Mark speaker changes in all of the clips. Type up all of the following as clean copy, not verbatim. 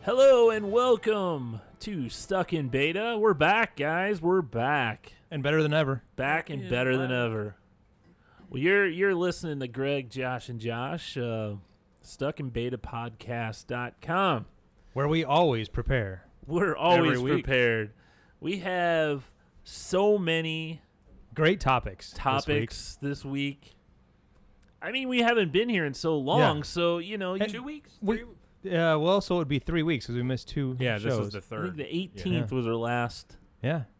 Speaker 1: Hello and welcome to Stuck in Beta. We're back, guys. We're back.
Speaker 2: And better than ever.
Speaker 1: Back and better than ever. Well, you're listening to Greg, Josh, and Josh, stuckinbetapodcast.com.
Speaker 2: Where we always prepare.
Speaker 1: We're always prepared. We have so many
Speaker 2: great topics
Speaker 1: this week. I mean, we haven't been here in so long, so,
Speaker 2: 2
Speaker 1: weeks?
Speaker 2: Well, so it would be 3 weeks because we missed two shows.
Speaker 3: This is the third.
Speaker 1: I think the 18th was our last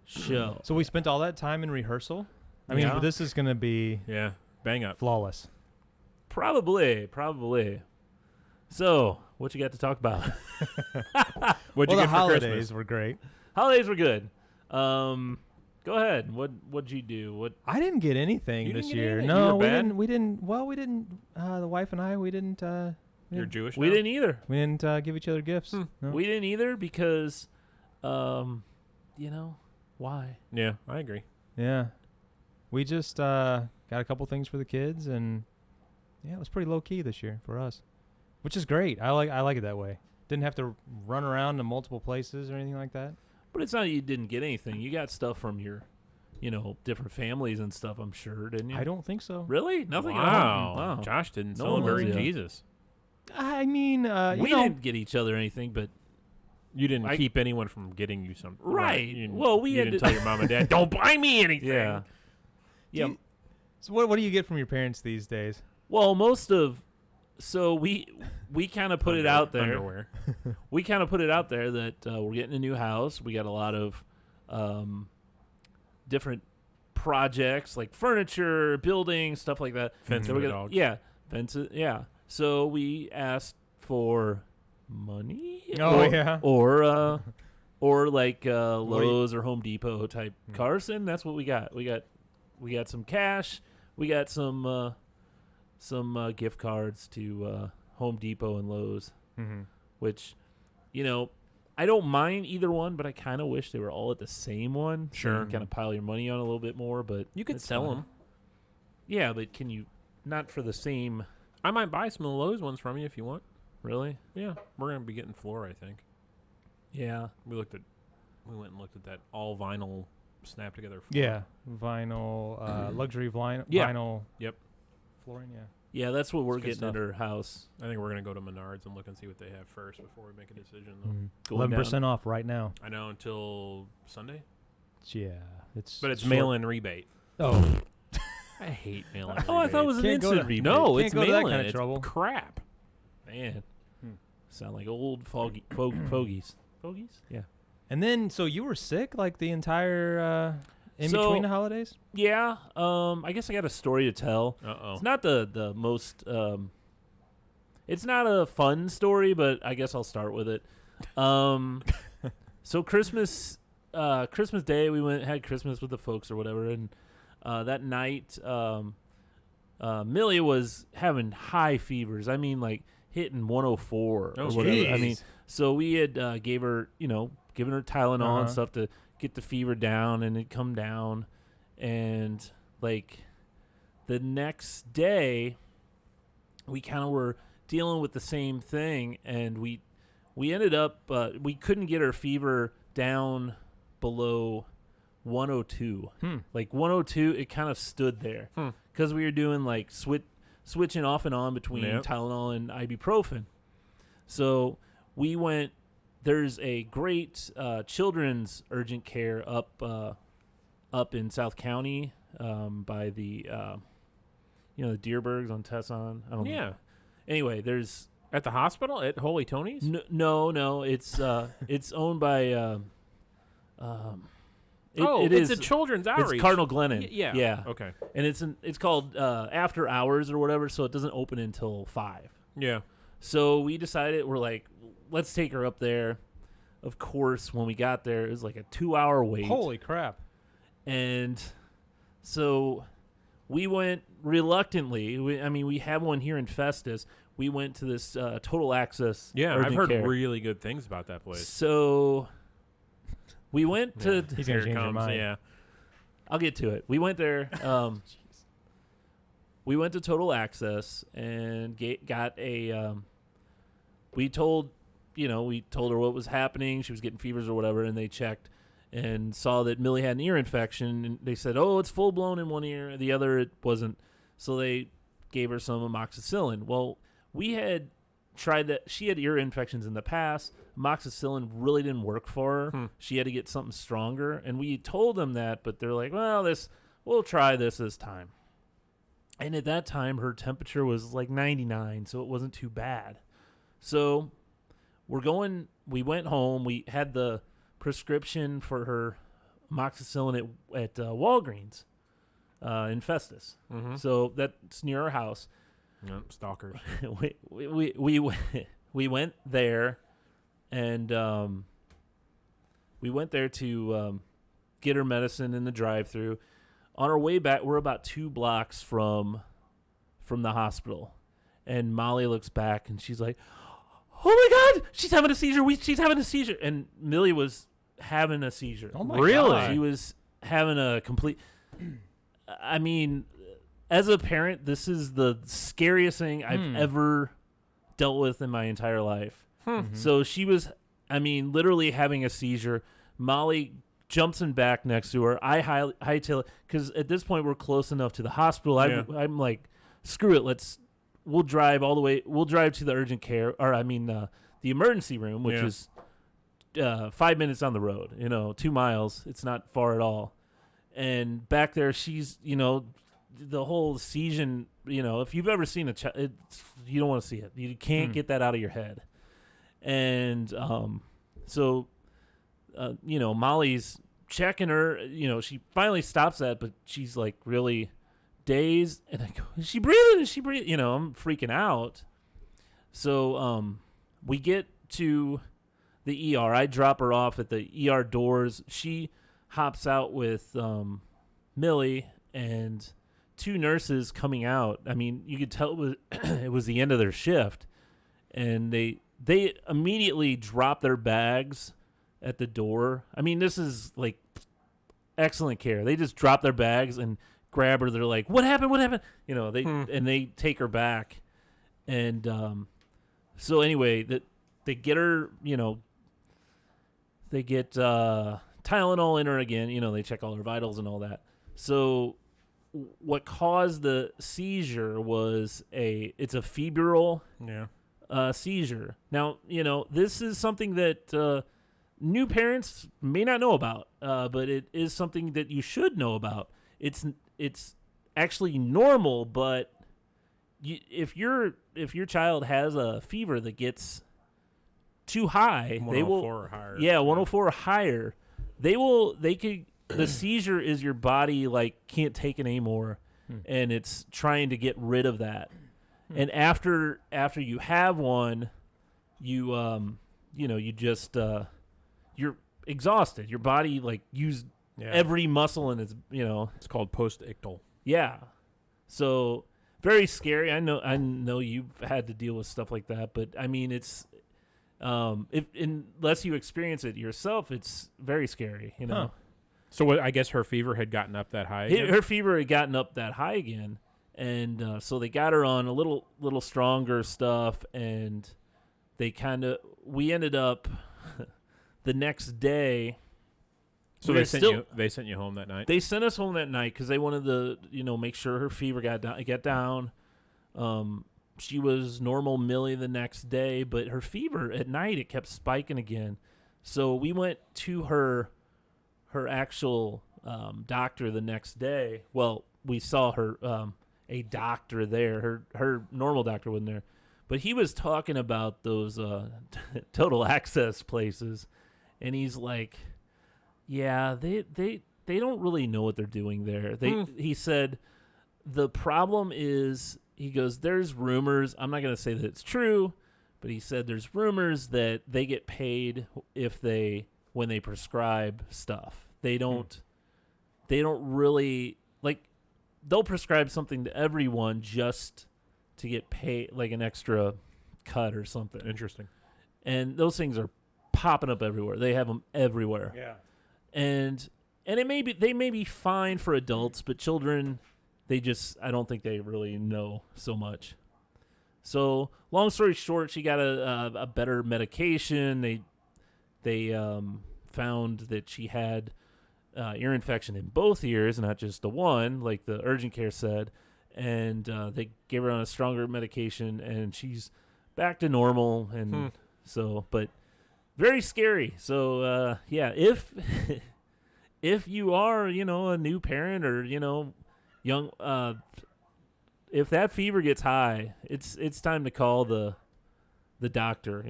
Speaker 1: show.
Speaker 2: So we spent all that time in rehearsal. I mean, this is going to be
Speaker 3: bang up.
Speaker 2: Flawless.
Speaker 1: Probably. So, what you got to talk about?
Speaker 3: What'd you get
Speaker 2: the
Speaker 3: for
Speaker 2: holidays
Speaker 3: Christmas?
Speaker 2: were great.
Speaker 1: Holidays were good. Go ahead. What'd you do?
Speaker 2: I didn't get anything
Speaker 3: You
Speaker 2: this
Speaker 3: didn't get
Speaker 2: year.
Speaker 3: anything?
Speaker 2: No,
Speaker 3: You were
Speaker 2: we
Speaker 3: bad?
Speaker 2: didn't. We didn't. Well, we didn't. The wife and I, we didn't.
Speaker 3: You're Jewish
Speaker 1: We
Speaker 3: now?
Speaker 1: didn't either.
Speaker 2: We didn't give each other gifts. No.
Speaker 1: We didn't either because, why?
Speaker 3: Yeah, I agree.
Speaker 2: Yeah. We just got a couple things for the kids, and it was pretty low key this year for us, which is great. I like it that way. Didn't have to run around to multiple places or anything like that.
Speaker 1: But it's not that you didn't get anything. You got stuff from your, different families and stuff, I'm sure, didn't you?
Speaker 2: I don't think so.
Speaker 1: Really? Nothing?
Speaker 3: Wow.
Speaker 1: Wow.
Speaker 3: Josh didn't
Speaker 1: No one
Speaker 3: celebrate
Speaker 1: was, yeah.
Speaker 3: Jesus.
Speaker 2: I mean,
Speaker 1: We didn't get each other anything, but
Speaker 3: You didn't keep anyone from getting you something.
Speaker 1: Right.
Speaker 3: You didn't-
Speaker 1: Well, we
Speaker 3: you
Speaker 1: had
Speaker 3: didn't
Speaker 1: to-
Speaker 3: tell your mom and dad, don't buy me anything.
Speaker 1: yeah. Yeah.
Speaker 2: So what do you get from your parents these days?
Speaker 1: Well, we kind of put it out there.
Speaker 3: Underwear.
Speaker 1: We kind of put it out there that we're getting a new house. We got a lot of different projects like furniture, building, stuff like that.
Speaker 3: Fence
Speaker 1: So
Speaker 3: for
Speaker 1: we're
Speaker 3: the
Speaker 1: gonna-
Speaker 3: dogs.
Speaker 1: Yeah, fences. Yeah. So we asked for money. Or like Lowe's or Home Depot type cars, and that's what we got. We got some cash. We got some gift cards to Home Depot and Lowe's, which, I don't mind either one, but I kind of wish they were all at the same one.
Speaker 3: Sure.
Speaker 1: Kind of pile your money on a little bit more, but
Speaker 3: You could
Speaker 1: it's
Speaker 3: sell
Speaker 1: fine.
Speaker 3: them.
Speaker 1: Yeah, but can you not for the same?
Speaker 3: I might buy some of the Lowe's ones from you if you want.
Speaker 1: Really?
Speaker 3: Yeah. We're going to be getting floor, I think.
Speaker 1: Yeah.
Speaker 3: We went and looked at that all vinyl snap together floor.
Speaker 2: Yeah, vinyl, luxury vinyl.
Speaker 1: Yeah.
Speaker 2: Vinyl.
Speaker 3: Yep.
Speaker 2: Flooring. Yeah.
Speaker 1: Yeah, that's what we're
Speaker 3: It's good
Speaker 1: getting at
Speaker 3: stuff.
Speaker 1: our house.
Speaker 3: I think we're going to go to Menards and look and see what they have first before we make a decision. Though.
Speaker 2: 11% off right now.
Speaker 3: I know until Sunday.
Speaker 2: Yeah, it's.
Speaker 3: But it's
Speaker 2: short-
Speaker 3: mail-in rebate.
Speaker 2: Oh,
Speaker 3: I hate mail-in
Speaker 1: Oh, I thought it was an
Speaker 2: Can't go
Speaker 1: instant
Speaker 2: to-
Speaker 1: rebate.
Speaker 3: No,
Speaker 2: Can't
Speaker 3: it's
Speaker 2: go to that
Speaker 3: mail-in.
Speaker 2: kind of
Speaker 3: It's
Speaker 2: trouble.
Speaker 3: crap.
Speaker 1: Man, sound like old fogies. Fogies? Yeah.
Speaker 2: and then so you were sick like the entire in
Speaker 1: So-
Speaker 2: between the holidays.
Speaker 1: Yeah. I guess I got a story to tell.
Speaker 3: Uh-oh.
Speaker 1: It's not the most. It's not a fun story, but I guess I'll start with it. So Christmas Day, we had Christmas with the folks or whatever, and that night, Millie was having high fevers. I mean, like hitting 104
Speaker 3: Oh,
Speaker 1: or whatever. I
Speaker 2: jeez.
Speaker 1: mean, so we had gave her, given her Tylenol and stuff to get the fever down, and it come down, and like the next day, we kind of were dealing with the same thing, and we ended up we couldn't get her fever down below 102. Like 102, it kind of stood there because we were doing like switching off and on between Tylenol and ibuprofen. So we went. There's a great children's urgent care up in South County by the the Deerbergs on Tesson. I don't know.
Speaker 3: Yeah.
Speaker 1: Anyway, there's
Speaker 3: At the hospital? At Holy Tony's?
Speaker 1: no. It's it's owned by
Speaker 3: it's a children's outreach.
Speaker 1: It's Cardinal Glennon.
Speaker 3: Yeah.
Speaker 1: Yeah.
Speaker 3: Okay.
Speaker 1: And it's called After Hours or whatever, so it doesn't open until 5.
Speaker 3: Yeah.
Speaker 1: So we decided, we're like, let's take her up there. Of course, when we got there, it was like a 2-hour wait.
Speaker 2: Holy crap!
Speaker 1: And so we went reluctantly. We have one here in Festus. We went to this Total Access.
Speaker 3: Yeah,
Speaker 1: urgent
Speaker 3: I've heard
Speaker 1: care.
Speaker 3: really good things about that place.
Speaker 1: So we went to.
Speaker 2: He's
Speaker 3: Here
Speaker 2: gonna
Speaker 3: it
Speaker 2: change your
Speaker 3: comes,
Speaker 2: mind.
Speaker 3: Yeah.
Speaker 1: I'll get to it. We went there. We went to Total Access and got a. We told we told her what was happening. She was getting fevers or whatever, and they checked and saw that Millie had an ear infection. And they said, oh, it's full-blown in one ear. The other, it wasn't. So they gave her some amoxicillin. Well, we had tried that. She had ear infections in the past. Amoxicillin really didn't work for her. She had to get something stronger. And we told them that, but they're like, well, we'll try this time. And at that time, her temperature was like 99, so it wasn't too bad. So we went home. We had the prescription for her amoxicillin at Walgreens in Festus.
Speaker 3: Mm-hmm.
Speaker 1: So that's near our house.
Speaker 3: Yep, stalkers.
Speaker 1: we went there, and we went there to get her medicine in the drive-thru. On our way back, we're about 2 blocks from the hospital, and Molly looks back and she's like, "Oh my God, she's having a seizure! She's having a seizure!" And Millie was having a seizure.
Speaker 2: Oh my
Speaker 3: Really?
Speaker 2: God.
Speaker 1: She was having a complete. I mean, as a parent, this is the scariest thing I've ever dealt with in my entire life.
Speaker 2: Mm-hmm.
Speaker 1: So she was, literally having a seizure. Molly jumps in back next to her. I hightail it because at this point we're close enough to the hospital.
Speaker 3: Yeah.
Speaker 1: I'm like, screw it. We'll drive all the way. We'll drive to the urgent care, or the emergency room, which is 5 minutes on the road. 2 miles. It's not far at all. And back there, she's the whole seizure. If you've ever seen a child, you don't want to see it. You can't get that out of your head. And so Molly's checking her. She finally stops that, but she's like really dazed. And I go, "Is she breathing? Is she breathing?" I'm freaking out. So we get to the ER. I drop her off at the ER doors. She hops out with Millie and 2 nurses coming out. You could tell it was the end of their shift, and they immediately drop their bags at the door. This is like excellent care. They just drop their bags and grab her. They're like, "What happened? What happened?" And they take her back, and so anyway, they get her. They get Tylenol in her again. They check all her vitals and all that. So what caused the seizure was it's a febrile seizure. Now, this is something that new parents may not know about, but it is something that you should know about. It's actually normal, but if your child has a fever that gets too high,
Speaker 3: 104 or higher.
Speaker 1: Yeah, 104 or higher. The seizure is your body can't take it anymore, and it's trying to get rid of that. And after you have one, you you just you're exhausted. Your body used every muscle in its
Speaker 3: It's called post-ictal.
Speaker 1: Yeah. So very scary. I know you've had to deal with stuff like that, but it's unless you experience it yourself, it's very scary.
Speaker 3: Huh. So I guess her fever had gotten up that high again?
Speaker 1: Her fever had gotten up that high again, and so they got her on a little stronger stuff, and we ended up the next day.
Speaker 3: So they sent you home that night?
Speaker 1: They sent us home that night because they wanted to make sure her fever got down. She was normal Millie the next day, but her fever at night, it kept spiking again. So we went to her actual doctor the next day. Well, we saw her a doctor there. Her normal doctor wasn't there, but he was talking about those total access places, and he's like, "Yeah, they don't really know what they're doing there." He said the problem is, he goes, "There's rumors. I'm not going to say that it's true, but he said there's rumors that they get paid when they prescribe stuff. They don't really they'll prescribe something to everyone just to get paid, an extra cut or something."
Speaker 3: Interesting.
Speaker 1: And those things are popping up everywhere. They have them everywhere.
Speaker 3: Yeah.
Speaker 1: And they may be fine for adults, but children, I don't think they really know so much. So long story short, she got a better medication. They found that she had ear infection in both ears, not just the one, like the urgent care said. And they gave her on a stronger medication, and she's back to normal. And so, but very scary. So yeah, if if you are, a new parent or young, if that fever gets high, it's time to call the doctor.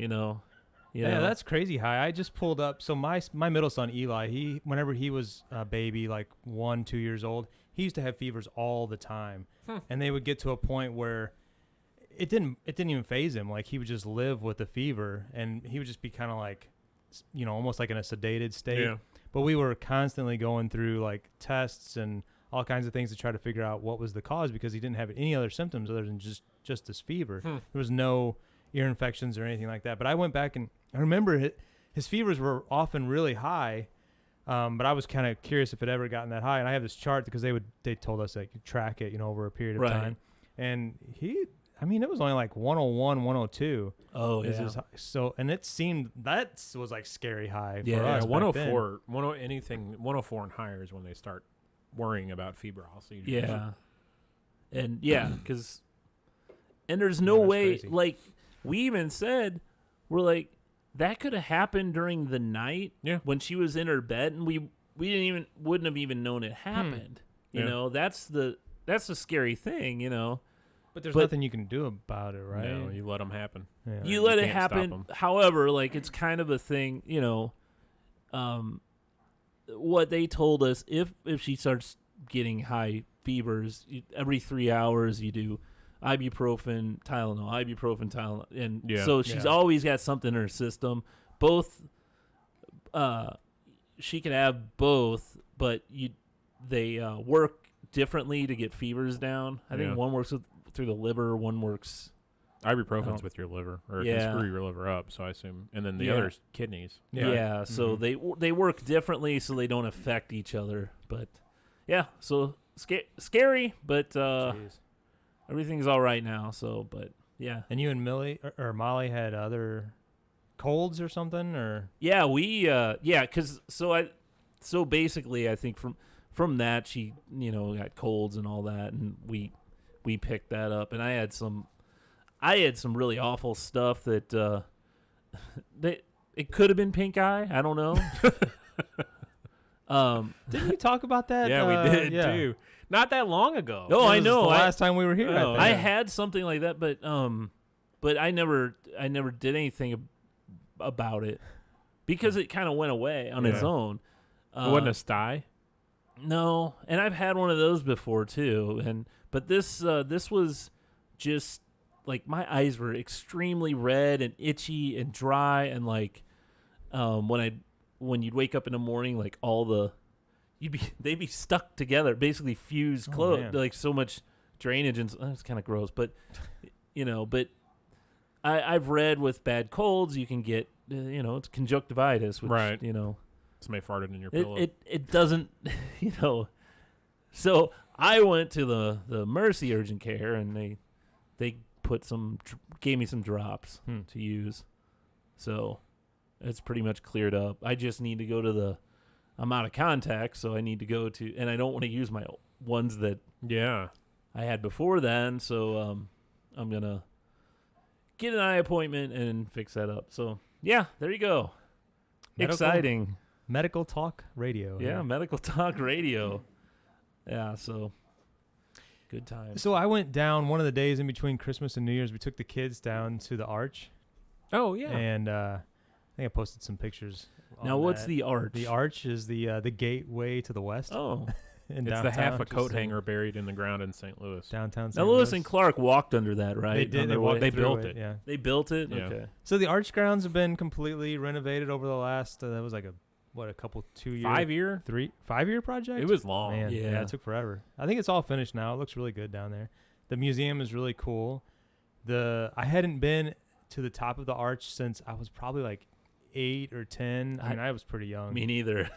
Speaker 2: Yeah, that's crazy high. I just pulled up. So my middle son Eli, whenever he was a baby, like 1-2 years old, he used to have fevers all the time, and they would get to a point where it didn't even faze him. Like he would just live with the fever, and he would just be kind of like, almost like in a sedated state.
Speaker 3: Yeah.
Speaker 2: But we were constantly going through like tests and all kinds of things to try to figure out what was the cause, because he didn't have any other symptoms other than just this fever. There was no ear infections or anything like that. But I went back and I remember his fevers were often really high. But I was kind of curious if it ever gotten that high. And I have this chart because they told us that you track it, over a period of time. And it was only like 101, 102.
Speaker 1: Oh, yeah.
Speaker 2: So, and it seemed that was like scary high
Speaker 1: Yeah,
Speaker 2: for us.
Speaker 3: 104, 104 and higher is when they start worrying about febrile seizures.
Speaker 1: Yeah. And and there's no way,
Speaker 2: crazy.
Speaker 1: like we even said, we're like, that could have happened during the night when she was in her bed, and we wouldn't have even known it happened. That's the scary thing,
Speaker 2: But there's nothing you can do about it, right?
Speaker 3: No, you let them happen.
Speaker 2: Yeah.
Speaker 1: You let it
Speaker 3: can't stop
Speaker 1: happen.
Speaker 3: 'em.
Speaker 1: However, like it's kind of a thing, what they told us, if she starts getting high fevers, every 3 hours you do ibuprofen, Tylenol, and so she's always got something in her system. Both, she can have both, but they work differently to get fevers down. I think one works through the liver, one works.
Speaker 3: Ibuprofen's with your liver, or it can screw your liver up. So I assume, and then the other's kidneys.
Speaker 1: Yeah. So they work differently, so they don't affect each other. But yeah, so scary, but everything's all right now. So, but yeah.
Speaker 2: And you and Millie or Molly had other colds or something, or
Speaker 1: yeah, we so basically I think from that she got colds and all that, and we picked that up, and I had some really awful stuff that it could have been pink eye. I don't know.
Speaker 2: didn't you talk about that?
Speaker 3: Yeah, we did too. Not that long ago.
Speaker 1: No, I know.
Speaker 2: The last time we were here,
Speaker 1: I had something like that, but I never did anything about it because it kind of went away on its own.
Speaker 3: It wasn't a sty.
Speaker 1: No, and I've had one of those before too. But this was just like my eyes were extremely red and itchy and dry, and like when you'd wake up in the morning, like they'd be stuck together, basically fused closed, like so much drainage, and it's kind of gross. But but I've read with bad colds you can get it's conjunctivitis, which
Speaker 3: Somebody farted in your pillow.
Speaker 1: It doesn't So I went to the Mercy urgent care, and they gave me some drops to use. So it's pretty much cleared up. I just need to go to I'm out of contact, so I need to go to, and I don't want to use my ones that I had before then. So I'm gonna get an eye appointment and fix that up. So yeah, there you go. Exciting.
Speaker 2: Medical Talk Radio.
Speaker 1: Yeah, Medical Talk Radio. Yeah, so good time.
Speaker 2: So I went down one of the days in between Christmas and New Year's. We took the kids down to the Arch.
Speaker 3: Oh, yeah.
Speaker 2: And I think I posted some pictures.
Speaker 1: Now, what's the Arch?
Speaker 2: The Arch is the gateway to the west.
Speaker 1: Oh.
Speaker 3: It's the half a coat hanger buried in the ground in St. Louis.
Speaker 2: Downtown St.
Speaker 1: Now, Lewis and Clark walked under that, right?
Speaker 2: They did.
Speaker 3: They built it.
Speaker 2: Yeah.
Speaker 1: They built it?
Speaker 3: Yeah.
Speaker 1: Okay.
Speaker 2: So the Arch grounds have been completely renovated over the last, that was like a couple, 2 years. 5-year project?
Speaker 3: It was long.
Speaker 2: Man,
Speaker 1: Yeah.
Speaker 2: It took forever. I think it's all finished now. It looks really good down there. The museum is really cool. I hadn't been to the top of the Arch since I was probably like 8 or 10. I mean, I was pretty young.
Speaker 1: Me neither.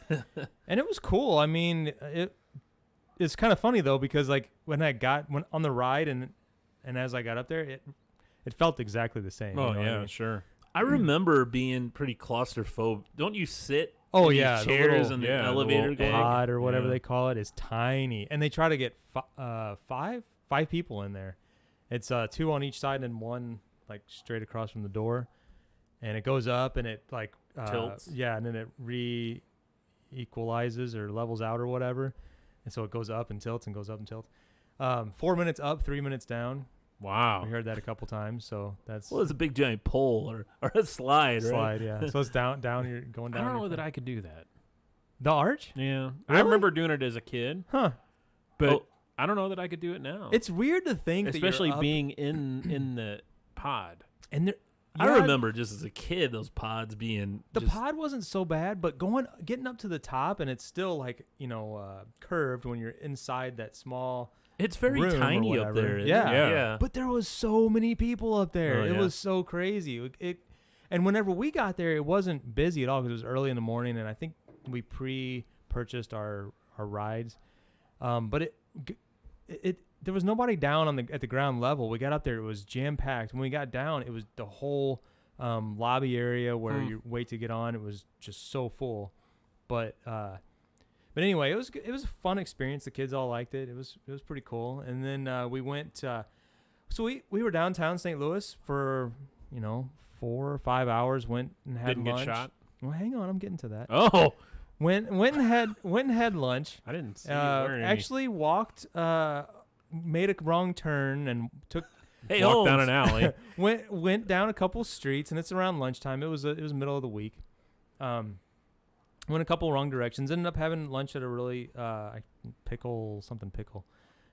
Speaker 2: And it was cool. I mean, it's kind of funny though, because like when on the ride and as I got up there, it felt exactly the same.
Speaker 3: Oh
Speaker 2: you know what I
Speaker 3: yeah,
Speaker 2: mean?
Speaker 3: sure.
Speaker 1: I remember being pretty claustrophobic. Don't you sit
Speaker 2: Oh
Speaker 1: in
Speaker 2: yeah,
Speaker 1: these
Speaker 2: the
Speaker 1: chairs
Speaker 2: little-
Speaker 1: and
Speaker 3: yeah,
Speaker 1: the
Speaker 3: the
Speaker 1: elevator
Speaker 3: little
Speaker 1: gig?
Speaker 2: pod or whatever
Speaker 3: Yeah.
Speaker 2: they call it is tiny, and they try to get five people in there. It's 2 on each side and one like straight across from the door, and it goes up and it like
Speaker 1: Tilts.
Speaker 2: Yeah, and then it equalizes or levels out or whatever, and so it goes up and tilts and goes up and tilts. 4 minutes up, 3 minutes down.
Speaker 3: Wow.
Speaker 2: We heard that a couple times, so that's
Speaker 1: Well, it's a big giant pole or a slide, right?
Speaker 2: slide. Yeah, so it's down. You're going
Speaker 3: I
Speaker 2: down.
Speaker 3: don't know
Speaker 2: your
Speaker 3: that
Speaker 2: phone.
Speaker 3: I could do that.
Speaker 2: The arch,
Speaker 3: Yeah. I
Speaker 2: Really?
Speaker 3: remember doing it as a kid,
Speaker 2: huh?
Speaker 3: but
Speaker 1: Oh.
Speaker 3: I don't know that I could do it now.
Speaker 2: It's weird to think,
Speaker 3: especially
Speaker 2: that you're up,
Speaker 3: being in the pod.
Speaker 2: and there.
Speaker 1: I
Speaker 2: yeah,
Speaker 1: remember just as a kid those pods being
Speaker 2: the
Speaker 1: just,
Speaker 2: pod wasn't so bad, but getting up to the top, and it's still like curved when you're inside that small.
Speaker 1: It's very
Speaker 2: room or
Speaker 1: tiny up
Speaker 2: whatever.
Speaker 1: there. isn't
Speaker 2: Yeah.
Speaker 1: it?
Speaker 3: Yeah.
Speaker 1: yeah.
Speaker 2: But there was so many people up there.
Speaker 1: Oh,
Speaker 2: It
Speaker 1: yeah.
Speaker 2: was so crazy. And whenever we got there, it wasn't busy at all because it was early in the morning, and I think we pre-purchased our rides. But it there was nobody down at the ground level. We got up there, it was jam packed. When we got down, it was the whole lobby area where you wait to get on. It was just so full. But anyway, it was a fun experience. The kids all liked it. It was pretty cool. And then we went. So we were downtown St. Louis for 4 or 5 hours. Went and had
Speaker 3: Didn't
Speaker 2: lunch.
Speaker 3: get shot.
Speaker 2: Well, hang on, I'm getting to that.
Speaker 3: Oh,
Speaker 2: Went and had lunch.
Speaker 3: I didn't see you wearing any.
Speaker 2: Actually walked. Made a wrong turn and
Speaker 1: Hey,
Speaker 3: Walked down
Speaker 1: Holmes.
Speaker 3: an alley.
Speaker 2: went down a couple streets, and it's around lunchtime. It was middle of the week. Went a couple wrong directions. Ended up having lunch at a really pickle,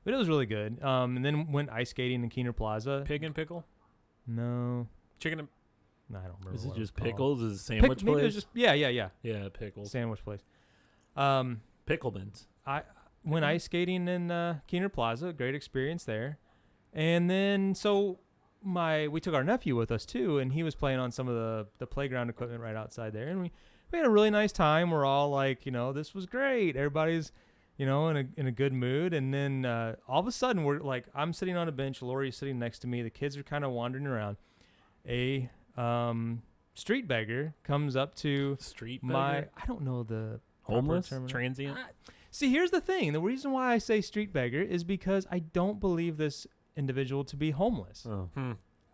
Speaker 2: but it was really good. And then went ice skating in Keener Plaza.
Speaker 3: Pig and pickle,
Speaker 2: No,
Speaker 3: chicken and
Speaker 2: I don't remember.
Speaker 1: Is it
Speaker 2: what
Speaker 1: just
Speaker 2: was called.
Speaker 1: pickles? Is it a sandwich
Speaker 2: Maybe it
Speaker 1: place?
Speaker 2: was just yeah,
Speaker 1: yeah, pickles.
Speaker 2: sandwich place.
Speaker 1: Picklemans.
Speaker 2: I went ice skating in Keener Plaza. Great experience there. And then we took our nephew with us too, and he was playing on some of the playground equipment right outside there, and we had a really nice time. We're all like, this was great. Everybody's, in a good mood. And then all of a sudden, we're like, I'm sitting on a bench, Lori's sitting next to me. The kids are kind of wandering around. A street beggar comes up to
Speaker 1: Street
Speaker 2: I don't know the
Speaker 1: Homeless?
Speaker 2: proper term.
Speaker 3: transient.
Speaker 2: See, here's the thing. The reason why I say street beggar is because I don't believe this individual to be homeless
Speaker 1: Oh.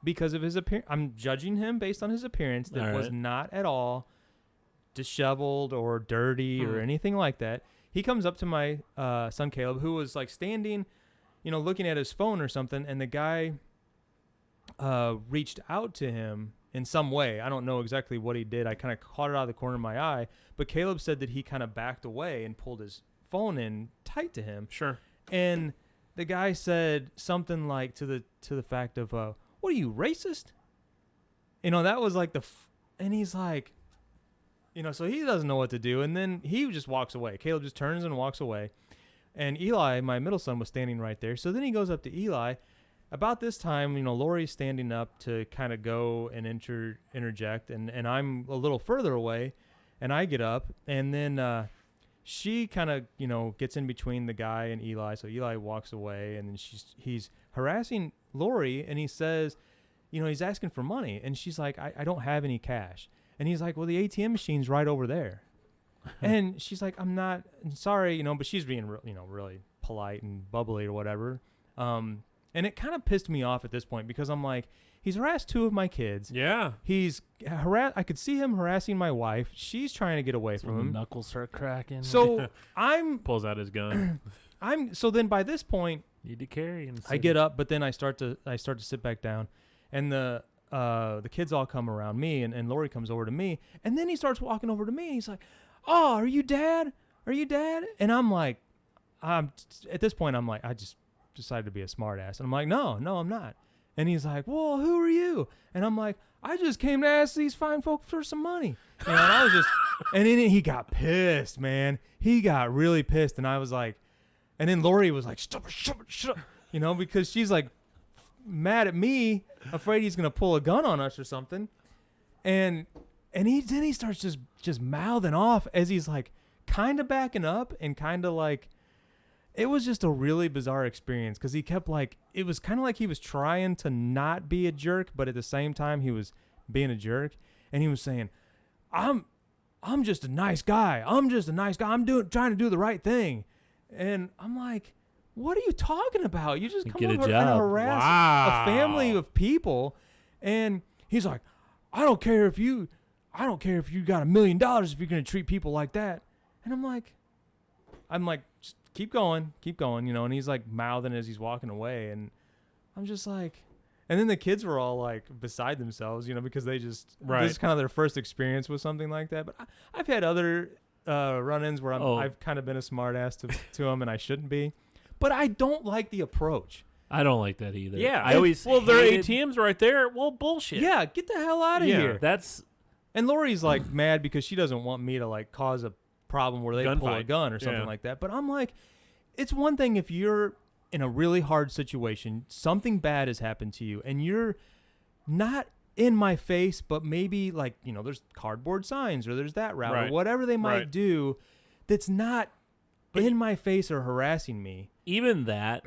Speaker 2: because of his appearance. I'm judging him based on his appearance that
Speaker 1: All
Speaker 2: was
Speaker 1: right.
Speaker 2: not at all disheveled or dirty or anything like that. He comes up to my son Caleb, who was like standing, looking at his phone or something, and the guy reached out to him in some way. I don't know exactly what he did. I kind of caught it out of the corner of my eye, but Caleb said that he kind of backed away and pulled his phone in tight to him.
Speaker 3: Sure.
Speaker 2: And the guy said something like to the fact of, "What are you, racist?" That was like and he's like, so he doesn't know what to do. And then he just walks away. Caleb just turns and walks away. And Eli, my middle son, was standing right there. So then he goes up to Eli. About this time, Lori's standing up to kind of go and interject. And I'm a little further away. And I get up. And then she kind of, gets in between the guy and Eli. So Eli walks away. And then he's harassing Lori. And he says, he's asking for money. And she's like, I don't have any cash. And he's like, well, the ATM machine's right over there. And she's like, I'm sorry, but she's being, really polite and bubbly or whatever. And it kind of pissed me off at this point because I'm like, he's harassed 2 of my kids.
Speaker 3: Yeah.
Speaker 2: He's I could see him harassing my wife. She's trying to get away from him.
Speaker 1: Knuckles start cracking.
Speaker 2: So
Speaker 3: Pulls out his gun.
Speaker 2: so then by this point,
Speaker 1: need to carry him.
Speaker 2: I get up, but then I start to sit back down, and the kids all come around me, and Lori comes over to me, and then he starts walking over to me, and he's like, "Oh, are you dad? Are you dad?" And I'm like, at this point, I'm like, I just decided to be a smart ass, and I'm like, no, I'm not. And he's like, "Well, who are you?" And I'm like, "I just came to ask these fine folk for some money." And I was just, and then he got pissed, man. He got really pissed, and I was like, and then Lori was like, shut up, because she's like mad at me, afraid he's gonna pull a gun on us or something. And he starts just mouthing off as he's like kind of backing up and kind of like, it was just a really bizarre experience because he kept like, it was kind of like he was trying to not be a jerk, but at the same time he was being a jerk. And he was saying, I'm just a nice guy. I'm just a nice guy. trying to do the right thing. And I'm like, what are you talking about? You just come over and harass a family of people. And he's like, I don't care if you got $1 million if you're going to treat people like that. And I'm like, just keep going, you know. And he's like mouthing as he's walking away. And I'm just like, and then the kids were all like beside themselves, you know, because they just, this is kind of their first experience with something like that. But I've had other run-ins where I've kind of been a smart ass to them and I shouldn't be. But I don't like the approach.
Speaker 1: I don't like that either.
Speaker 3: Yeah.
Speaker 1: I always
Speaker 3: their ATM's right there. Well, bullshit.
Speaker 2: Yeah, get the hell out of here.
Speaker 1: And
Speaker 2: Lori's like mad because she doesn't want me to like cause a problem where they pull a gun or something like that. But I'm like, it's one thing if you're in a really hard situation, something bad has happened to you, and you're not in my face, but maybe like, you know, there's cardboard signs or there's that route or whatever they might do that's not in my face or harassing me.
Speaker 1: Even that,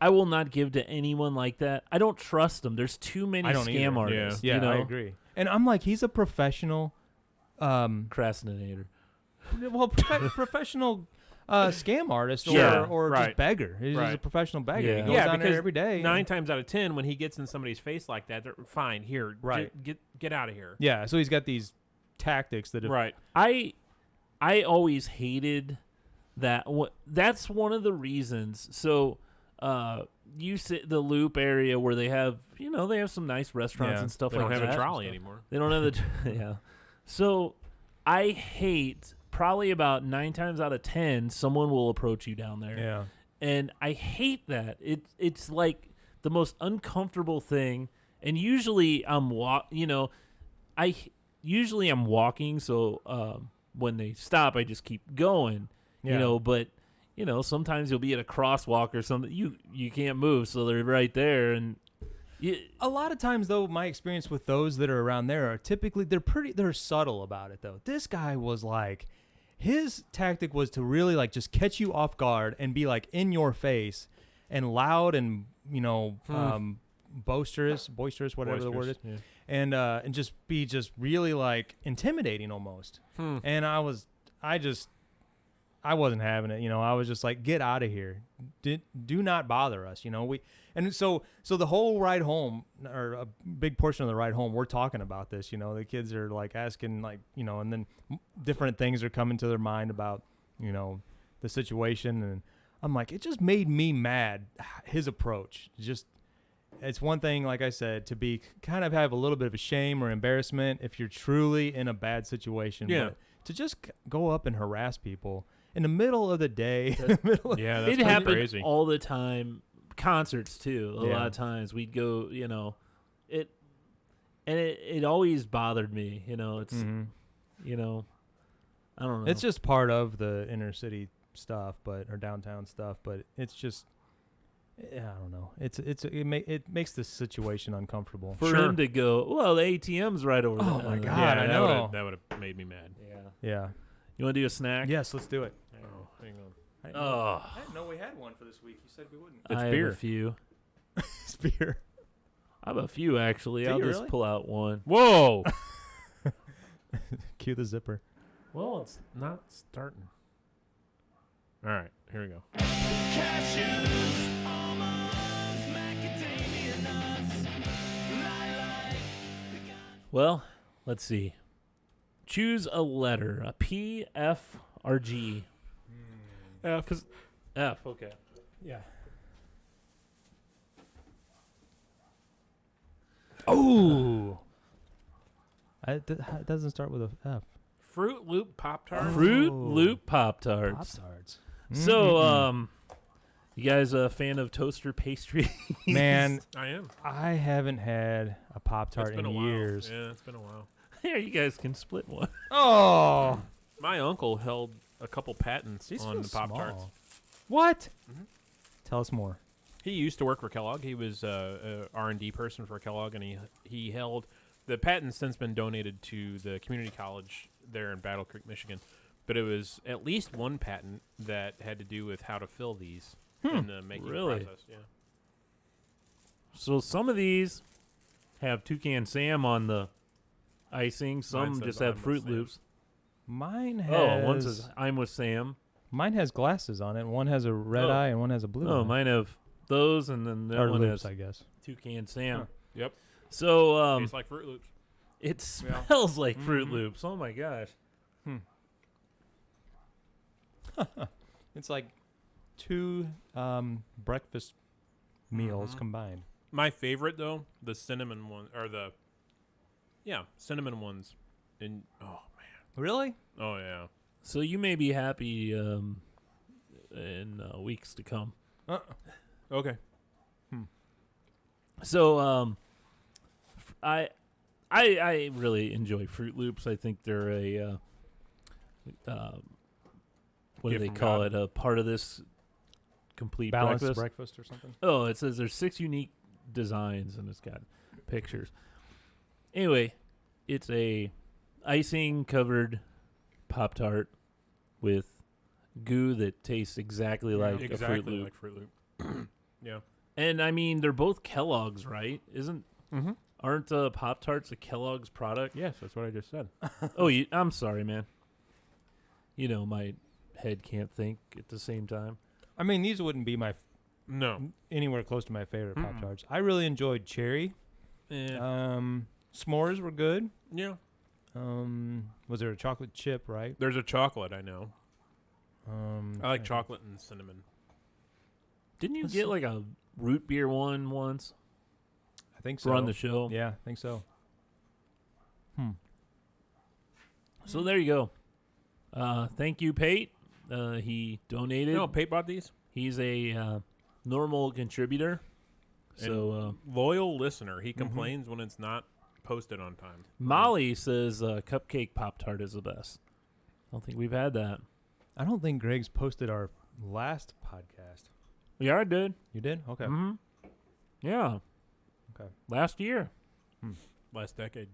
Speaker 1: I will not give to anyone like that. I don't trust them. There's too many scam artists.
Speaker 2: Yeah,
Speaker 1: you know?
Speaker 2: I agree. And I'm like, he's a professional
Speaker 1: procrastinator.
Speaker 2: Well, professional scam artist or just beggar. He's just a professional beggar.
Speaker 1: Yeah.
Speaker 2: He goes down there every day.
Speaker 3: 9 times out of 10, when he gets in somebody's face like that, they're fine. Here, get out of here.
Speaker 2: Yeah, so he's got these tactics that have...
Speaker 1: I always hated that. That's one of the reasons. So you sit the Loop area where they have, you know, they have some nice restaurants and stuff like that.
Speaker 3: They don't have a trolley anymore.
Speaker 1: They don't have the So I hate, probably about 9 times out of 10, someone will approach you down there.
Speaker 2: Yeah.
Speaker 1: And I hate that. It's like the most uncomfortable thing. And usually I'm walking, so when they stop, I just keep going, you know, but you know, sometimes you'll be at a crosswalk or something, you can't move, so they're right there. And
Speaker 2: a lot of times, though, my experience with those that are around there are typically they're subtle about it, though. This guy was like, his tactic was to really like just catch you off guard and be like in your face and loud and, you know, boisterous, whatever the word is, and just be really like intimidating almost. And I wasn't having it, you know. I was just like, get out of here. Do not bother us, you know. So the whole ride home, or a big portion of the ride home, we're talking about this, you know. The kids are like asking, like, you know, and then different things are coming to their mind about, you know, the situation. And I'm like, it just made me mad, his approach. It's one thing, like I said, to be kind of have a little bit of a shame or embarrassment if you're truly in a bad situation.
Speaker 3: Yeah.
Speaker 2: But to just go up and harass people in the middle of the day.
Speaker 1: It happened all the time. Concerts too. A lot of times we'd go, you know, it always bothered me, you know. It's you know, I don't know.
Speaker 2: It's just part of the inner city stuff, or downtown stuff, but it's just, I don't know. It makes the situation uncomfortable.
Speaker 1: For him to go, well, the ATM's right over there.
Speaker 2: Oh my God, I know.
Speaker 3: That would have made me mad.
Speaker 2: Yeah.
Speaker 1: You want to do a snack?
Speaker 2: Yes, let's do it.
Speaker 3: Oh, hang on.
Speaker 2: I didn't know we had one for this week. You said we wouldn't.
Speaker 1: I
Speaker 3: beer.
Speaker 1: have a few.
Speaker 2: It's beer.
Speaker 1: I have a few, actually. I'll just pull out one.
Speaker 3: Whoa.
Speaker 2: Cue the zipper.
Speaker 3: Well, it's not starting. All right, here we go.
Speaker 1: Well, let's see. Choose a letter, a P, F, or G. F, okay.
Speaker 2: Yeah. Oh. It doesn't start with a F.
Speaker 3: Fruit Loop Pop Tarts.
Speaker 1: Fruit Loop Pop Tarts.
Speaker 2: Pop Tarts.
Speaker 1: So, you guys a fan of toaster pastry?
Speaker 2: Man,
Speaker 3: I am.
Speaker 2: I haven't had a Pop Tart in years.
Speaker 3: Yeah, it's been a while.
Speaker 1: Here, you guys can split one.
Speaker 2: Oh.
Speaker 3: My uncle held a couple patents on the Pop Tarts.
Speaker 2: What? Mm-hmm. Tell us more.
Speaker 3: He used to work for Kellogg. He was a R&D person for Kellogg, and he held the patent's since been donated to the community college there in Battle Creek, Michigan. but it was at least one patent that had to do with how to fill these in the making
Speaker 1: Really?
Speaker 3: process. Yeah.
Speaker 1: So some of these have Toucan Sam on the icing. Some
Speaker 3: says
Speaker 1: just have
Speaker 3: I'm with
Speaker 1: Fruit
Speaker 3: Sam.
Speaker 1: Loops.
Speaker 2: Mine has.
Speaker 1: Oh, one says I'm with Sam.
Speaker 2: Mine has glasses on it. One has a red eye and one has a blue
Speaker 1: Oh,
Speaker 2: eye.
Speaker 1: mine have those, and then that
Speaker 2: Or
Speaker 1: one
Speaker 2: loops,
Speaker 1: has
Speaker 2: I guess.
Speaker 1: Toucan Sam.
Speaker 2: Huh.
Speaker 3: Yep.
Speaker 1: So
Speaker 3: Tastes like Fruit Loops.
Speaker 1: it smells like Fruit
Speaker 3: Mhm.
Speaker 1: Loops. Oh my gosh.
Speaker 2: It's like 2 breakfast meals combined.
Speaker 3: My favorite though, the cinnamon one or cinnamon ones. And
Speaker 2: Really?
Speaker 3: oh yeah.
Speaker 1: So you may be happy in weeks to come.
Speaker 3: Okay.
Speaker 1: So I really enjoy Fruit Loops. I think they're a what do
Speaker 3: Gift
Speaker 1: they
Speaker 3: from
Speaker 1: call
Speaker 3: God.
Speaker 1: it? A part of this complete
Speaker 2: Balanced
Speaker 1: breakfast.
Speaker 2: or something?
Speaker 1: Oh, it says there's 6 unique designs and it's got pictures. Anyway, it's a icing covered Pop-Tart with goo that tastes exactly like a Fruit Loop.
Speaker 3: like Fruit Loop. Yeah.
Speaker 1: And I mean, they're both Kellogg's, right?
Speaker 3: Mm-hmm.
Speaker 1: Aren't Pop-Tarts a Kellogg's product?
Speaker 3: Yes, that's what I just said.
Speaker 1: Oh, I'm sorry, man. You know, my head can't think at the same time.
Speaker 2: I mean, these wouldn't be
Speaker 3: No.
Speaker 2: anywhere close to my favorite
Speaker 3: Mm-mm.
Speaker 2: Pop-Tarts. I really enjoyed cherry.
Speaker 3: Yeah.
Speaker 2: S'mores were good.
Speaker 3: Yeah.
Speaker 2: Was there a chocolate chip, right?
Speaker 3: There's a chocolate, I know. I like
Speaker 2: okay.
Speaker 3: chocolate and cinnamon.
Speaker 1: Didn't you
Speaker 2: Let's
Speaker 1: get
Speaker 2: see.
Speaker 1: like a root beer one once
Speaker 2: I think so.
Speaker 1: on the show?
Speaker 2: Yeah, I think so.
Speaker 1: So there you go. Thank you, Pate. He donated.
Speaker 3: No, Pate bought these.
Speaker 1: He's a normal contributor. So
Speaker 3: Loyal listener. He complains when it's not posted on time.
Speaker 1: Molly says cupcake Pop-Tart is the best. I don't think we've had that.
Speaker 2: I don't think Greg's posted our last podcast.
Speaker 1: Yeah, I did.
Speaker 2: You did? Okay.
Speaker 1: Mm-hmm. Yeah.
Speaker 2: Okay.
Speaker 1: Last year.
Speaker 3: Last decade.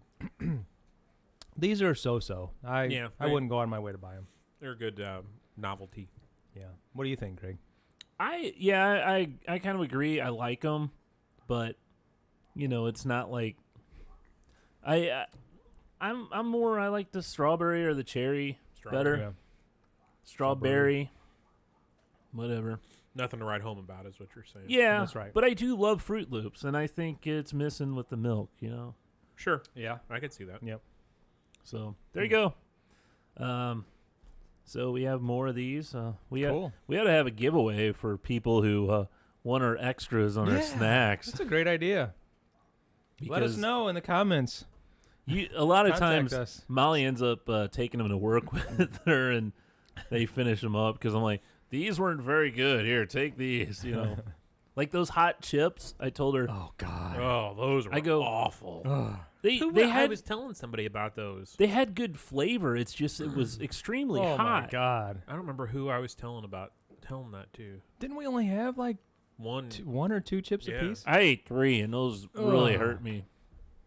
Speaker 2: These are so-so. I
Speaker 3: Yeah,
Speaker 2: I
Speaker 3: right.
Speaker 2: wouldn't go out of my way to buy them.
Speaker 3: They're a good novelty.
Speaker 2: Yeah. What do you think, Greg?
Speaker 1: I kind of agree. I like them, but you know, it's not like I'm more. I like the strawberry or the cherry better.
Speaker 2: Yeah.
Speaker 1: Strawberry, whatever.
Speaker 3: Nothing to write home about is what you're saying.
Speaker 1: Yeah,
Speaker 2: That's right.
Speaker 1: But I do love Fruit Loops, and I think it's missing with the milk. You know,
Speaker 3: Sure.
Speaker 2: Yeah.
Speaker 3: I could see that.
Speaker 2: Yep.
Speaker 1: so there you go. So we have more of these. We
Speaker 2: Cool.
Speaker 1: ought to have a giveaway for people who want our extras on our snacks.
Speaker 2: That's a great idea. Let us
Speaker 1: because
Speaker 2: know in the comments.
Speaker 1: A lot of
Speaker 2: Contact
Speaker 1: times,
Speaker 2: us.
Speaker 1: Molly ends up taking them to work with her, and they finish them up because I'm like, these weren't very good. Here, take these. You know, like those hot chips. I told her
Speaker 2: Oh God.
Speaker 3: Oh, those were awful.
Speaker 1: they
Speaker 3: I
Speaker 1: had
Speaker 3: was telling somebody about those.
Speaker 1: they had good flavor. It's just it was extremely
Speaker 2: Oh
Speaker 1: hot.
Speaker 2: my God.
Speaker 3: I don't remember who I was telling that to.
Speaker 2: Didn't we only have like
Speaker 3: One.
Speaker 2: 1 or 2 chips
Speaker 3: Yeah.
Speaker 2: apiece?
Speaker 1: I ate 3, and those really
Speaker 2: Ugh.
Speaker 1: hurt me.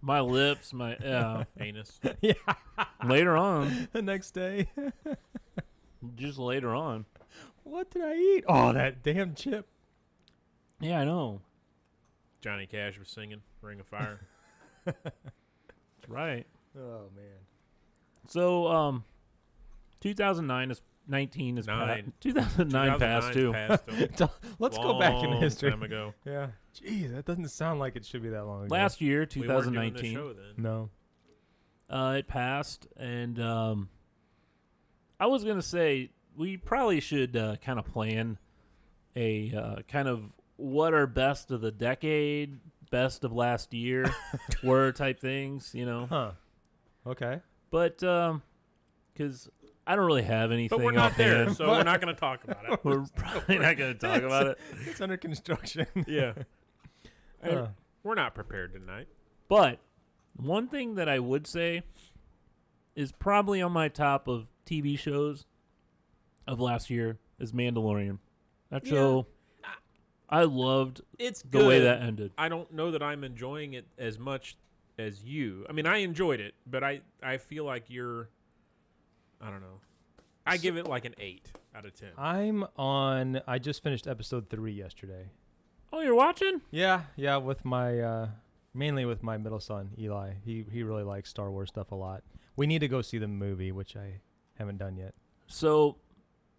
Speaker 1: My lips, my
Speaker 3: Anus.
Speaker 2: Yeah.
Speaker 1: later on,
Speaker 2: The next day.
Speaker 1: just later on.
Speaker 2: What did I eat? Oh, that damn chip.
Speaker 1: Yeah, I know.
Speaker 3: Johnny Cash was singing Ring of Fire.
Speaker 1: That's right.
Speaker 2: Oh man.
Speaker 1: So, 2019 is
Speaker 3: Nine.
Speaker 1: 2009 passed too.
Speaker 2: Let's go back in
Speaker 3: Long
Speaker 2: history.
Speaker 3: Time ago.
Speaker 2: Yeah. Jeez, that doesn't sound like it should be that long ago.
Speaker 1: Last year,
Speaker 3: We weren't doing the
Speaker 1: 2019,
Speaker 3: show then.
Speaker 2: No.
Speaker 1: it passed, and I was gonna say we probably should kind of plan a kind of what are best of the decade, best of last year, were type things, you know.
Speaker 2: Huh. Okay.
Speaker 1: But because I don't really have anything.
Speaker 3: But we're not there,
Speaker 1: offhand.
Speaker 3: so we're not going to talk about it.
Speaker 1: We're probably not going to talk about it.
Speaker 2: It's under construction.
Speaker 3: Yeah.
Speaker 2: Uh,
Speaker 3: We're not prepared tonight.
Speaker 1: But one thing that I would say is probably on my top of TV shows of last year is Mandalorian. That
Speaker 3: Yeah.
Speaker 1: show, I loved
Speaker 3: It's
Speaker 1: the way that ended.
Speaker 3: I don't know that I'm enjoying it as much as you. I mean, I enjoyed it, but I feel like you're, I don't know. I give it like an 8 out of 10.
Speaker 2: I just finished episode 3 yesterday.
Speaker 1: Oh, you're watching?
Speaker 2: Yeah, with my mainly with my middle son Eli. He really likes Star Wars stuff a lot. We need to go see the movie, which I haven't done yet.
Speaker 1: So,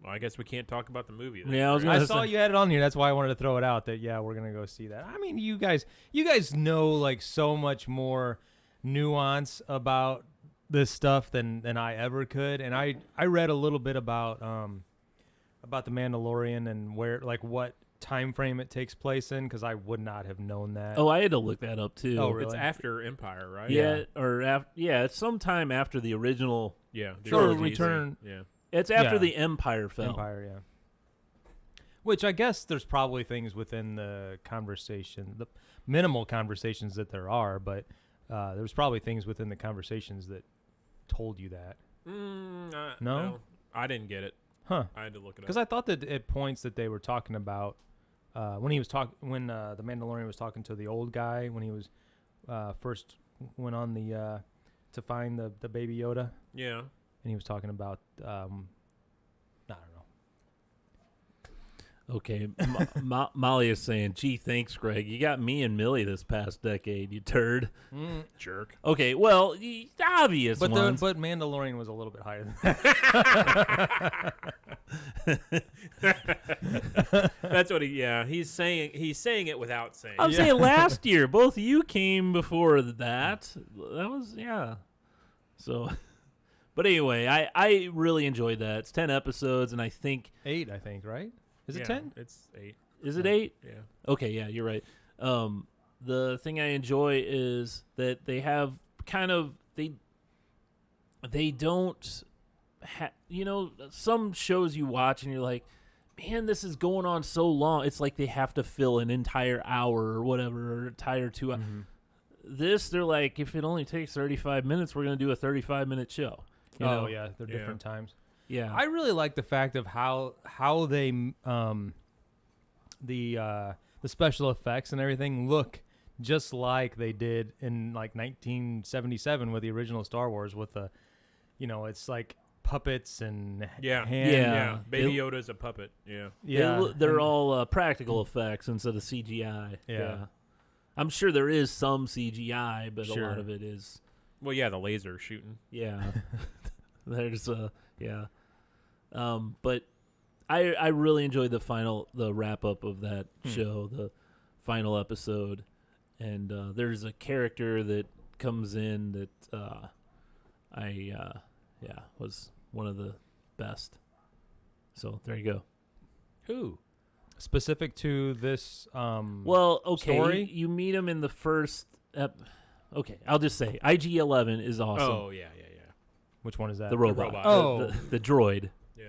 Speaker 3: Well, I guess we can't talk about the movie then.
Speaker 1: yeah,
Speaker 2: I saw you had it on here. That's why I wanted to throw it out. That we're gonna go see that. I mean, you guys know like so much more nuance about this stuff than I ever could. And I read a little bit about the Mandalorian and where like what time frame it takes place in, because I would not have known that.
Speaker 1: Oh, I had to look that up too.
Speaker 2: Oh, really?
Speaker 3: It's after Empire, right?
Speaker 1: Yeah, it's sometime after the original.
Speaker 3: Yeah. the
Speaker 2: Sure,
Speaker 3: original
Speaker 2: Return.
Speaker 3: series. Yeah.
Speaker 1: It's after
Speaker 2: Yeah.
Speaker 1: the Empire fell.
Speaker 2: Empire, yeah. Which I guess there's probably things within the conversation, the minimal conversations that there are, but there's probably things within the conversations that told you that.
Speaker 3: No?
Speaker 2: No?
Speaker 3: I didn't get it.
Speaker 2: Huh.
Speaker 3: I had to look it up.
Speaker 2: Because I thought that at points that they were talking about when the Mandalorian was talking to the old guy when he was first went on the to find the baby Yoda,
Speaker 3: Yeah.
Speaker 2: and he was talking about I don't know.
Speaker 1: Okay, Molly is saying, "Gee, thanks, Greg. You got me and Millie this past decade, you turd."
Speaker 3: Jerk.
Speaker 1: Okay, well, obvious
Speaker 2: But
Speaker 1: ones.
Speaker 2: but Mandalorian was a little bit higher than that.
Speaker 3: That's what he's saying. He's saying it without saying.
Speaker 1: I'm
Speaker 3: it.
Speaker 1: saying last year, both of you came before that. That was So, but anyway, I really enjoyed that. It's 10 episodes, and I think
Speaker 2: 8, I think, right? Is it 10?
Speaker 3: It's 8.
Speaker 1: is it 8?
Speaker 3: Yeah.
Speaker 1: Okay, yeah, you're right. The thing I enjoy is that they have kind of they don't some shows you watch and you're like, man, this is going on so long. It's like they have to fill an entire hour or whatever, or an entire 2 hours.
Speaker 2: Mm-hmm.
Speaker 1: This, they're like, if it only takes 35 minutes, we're going to do a 35-minute show. You know?
Speaker 2: Yeah, they're different times.
Speaker 1: Yeah.
Speaker 2: I really like the fact of how they the special effects and everything look just like they did in like 1977 with the original Star Wars with the, it's like puppets and
Speaker 3: Yeah.
Speaker 2: hand.
Speaker 3: Yeah. Baby Yoda's a puppet. Yeah.
Speaker 2: Yeah.
Speaker 1: They're all practical effects instead of CGI.
Speaker 2: Yeah.
Speaker 1: I'm sure there is some CGI, but
Speaker 2: Sure.
Speaker 1: a lot of it is.
Speaker 3: Well, yeah, the laser shooting.
Speaker 1: Yeah. There's but I really enjoyed the wrap up of that show, the final episode, and there's a character that comes in that was one of the best. So there you go.
Speaker 3: Who?
Speaker 2: Specific to this
Speaker 1: Well, okay,
Speaker 2: story?
Speaker 1: you meet him in the first. Okay, I'll just say IG-11 is awesome.
Speaker 3: Oh, yeah.
Speaker 2: which one is that?
Speaker 1: The robot.
Speaker 3: robot.
Speaker 2: Oh.
Speaker 1: the droid.
Speaker 3: Yeah.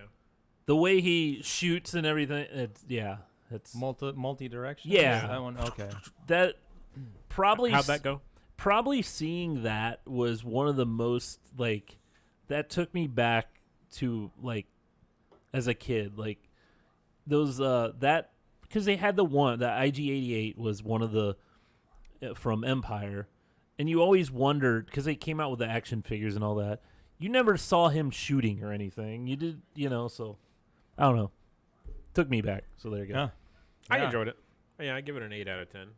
Speaker 1: The way he shoots and everything. It's
Speaker 2: multi-direction?
Speaker 1: Yeah.
Speaker 2: That one, okay.
Speaker 1: that probably.
Speaker 3: How'd that go?
Speaker 1: Probably seeing that was one of the most that took me back to as a kid, those that because they had the IG-88 was one of the from Empire, and you always wondered because they came out with the action figures and all that. You never saw him shooting or anything. You did, so I don't know. Took me back. So there you go.
Speaker 2: Yeah.
Speaker 3: I
Speaker 2: Yeah.
Speaker 3: enjoyed it. Yeah, I give it an 8 out of 10.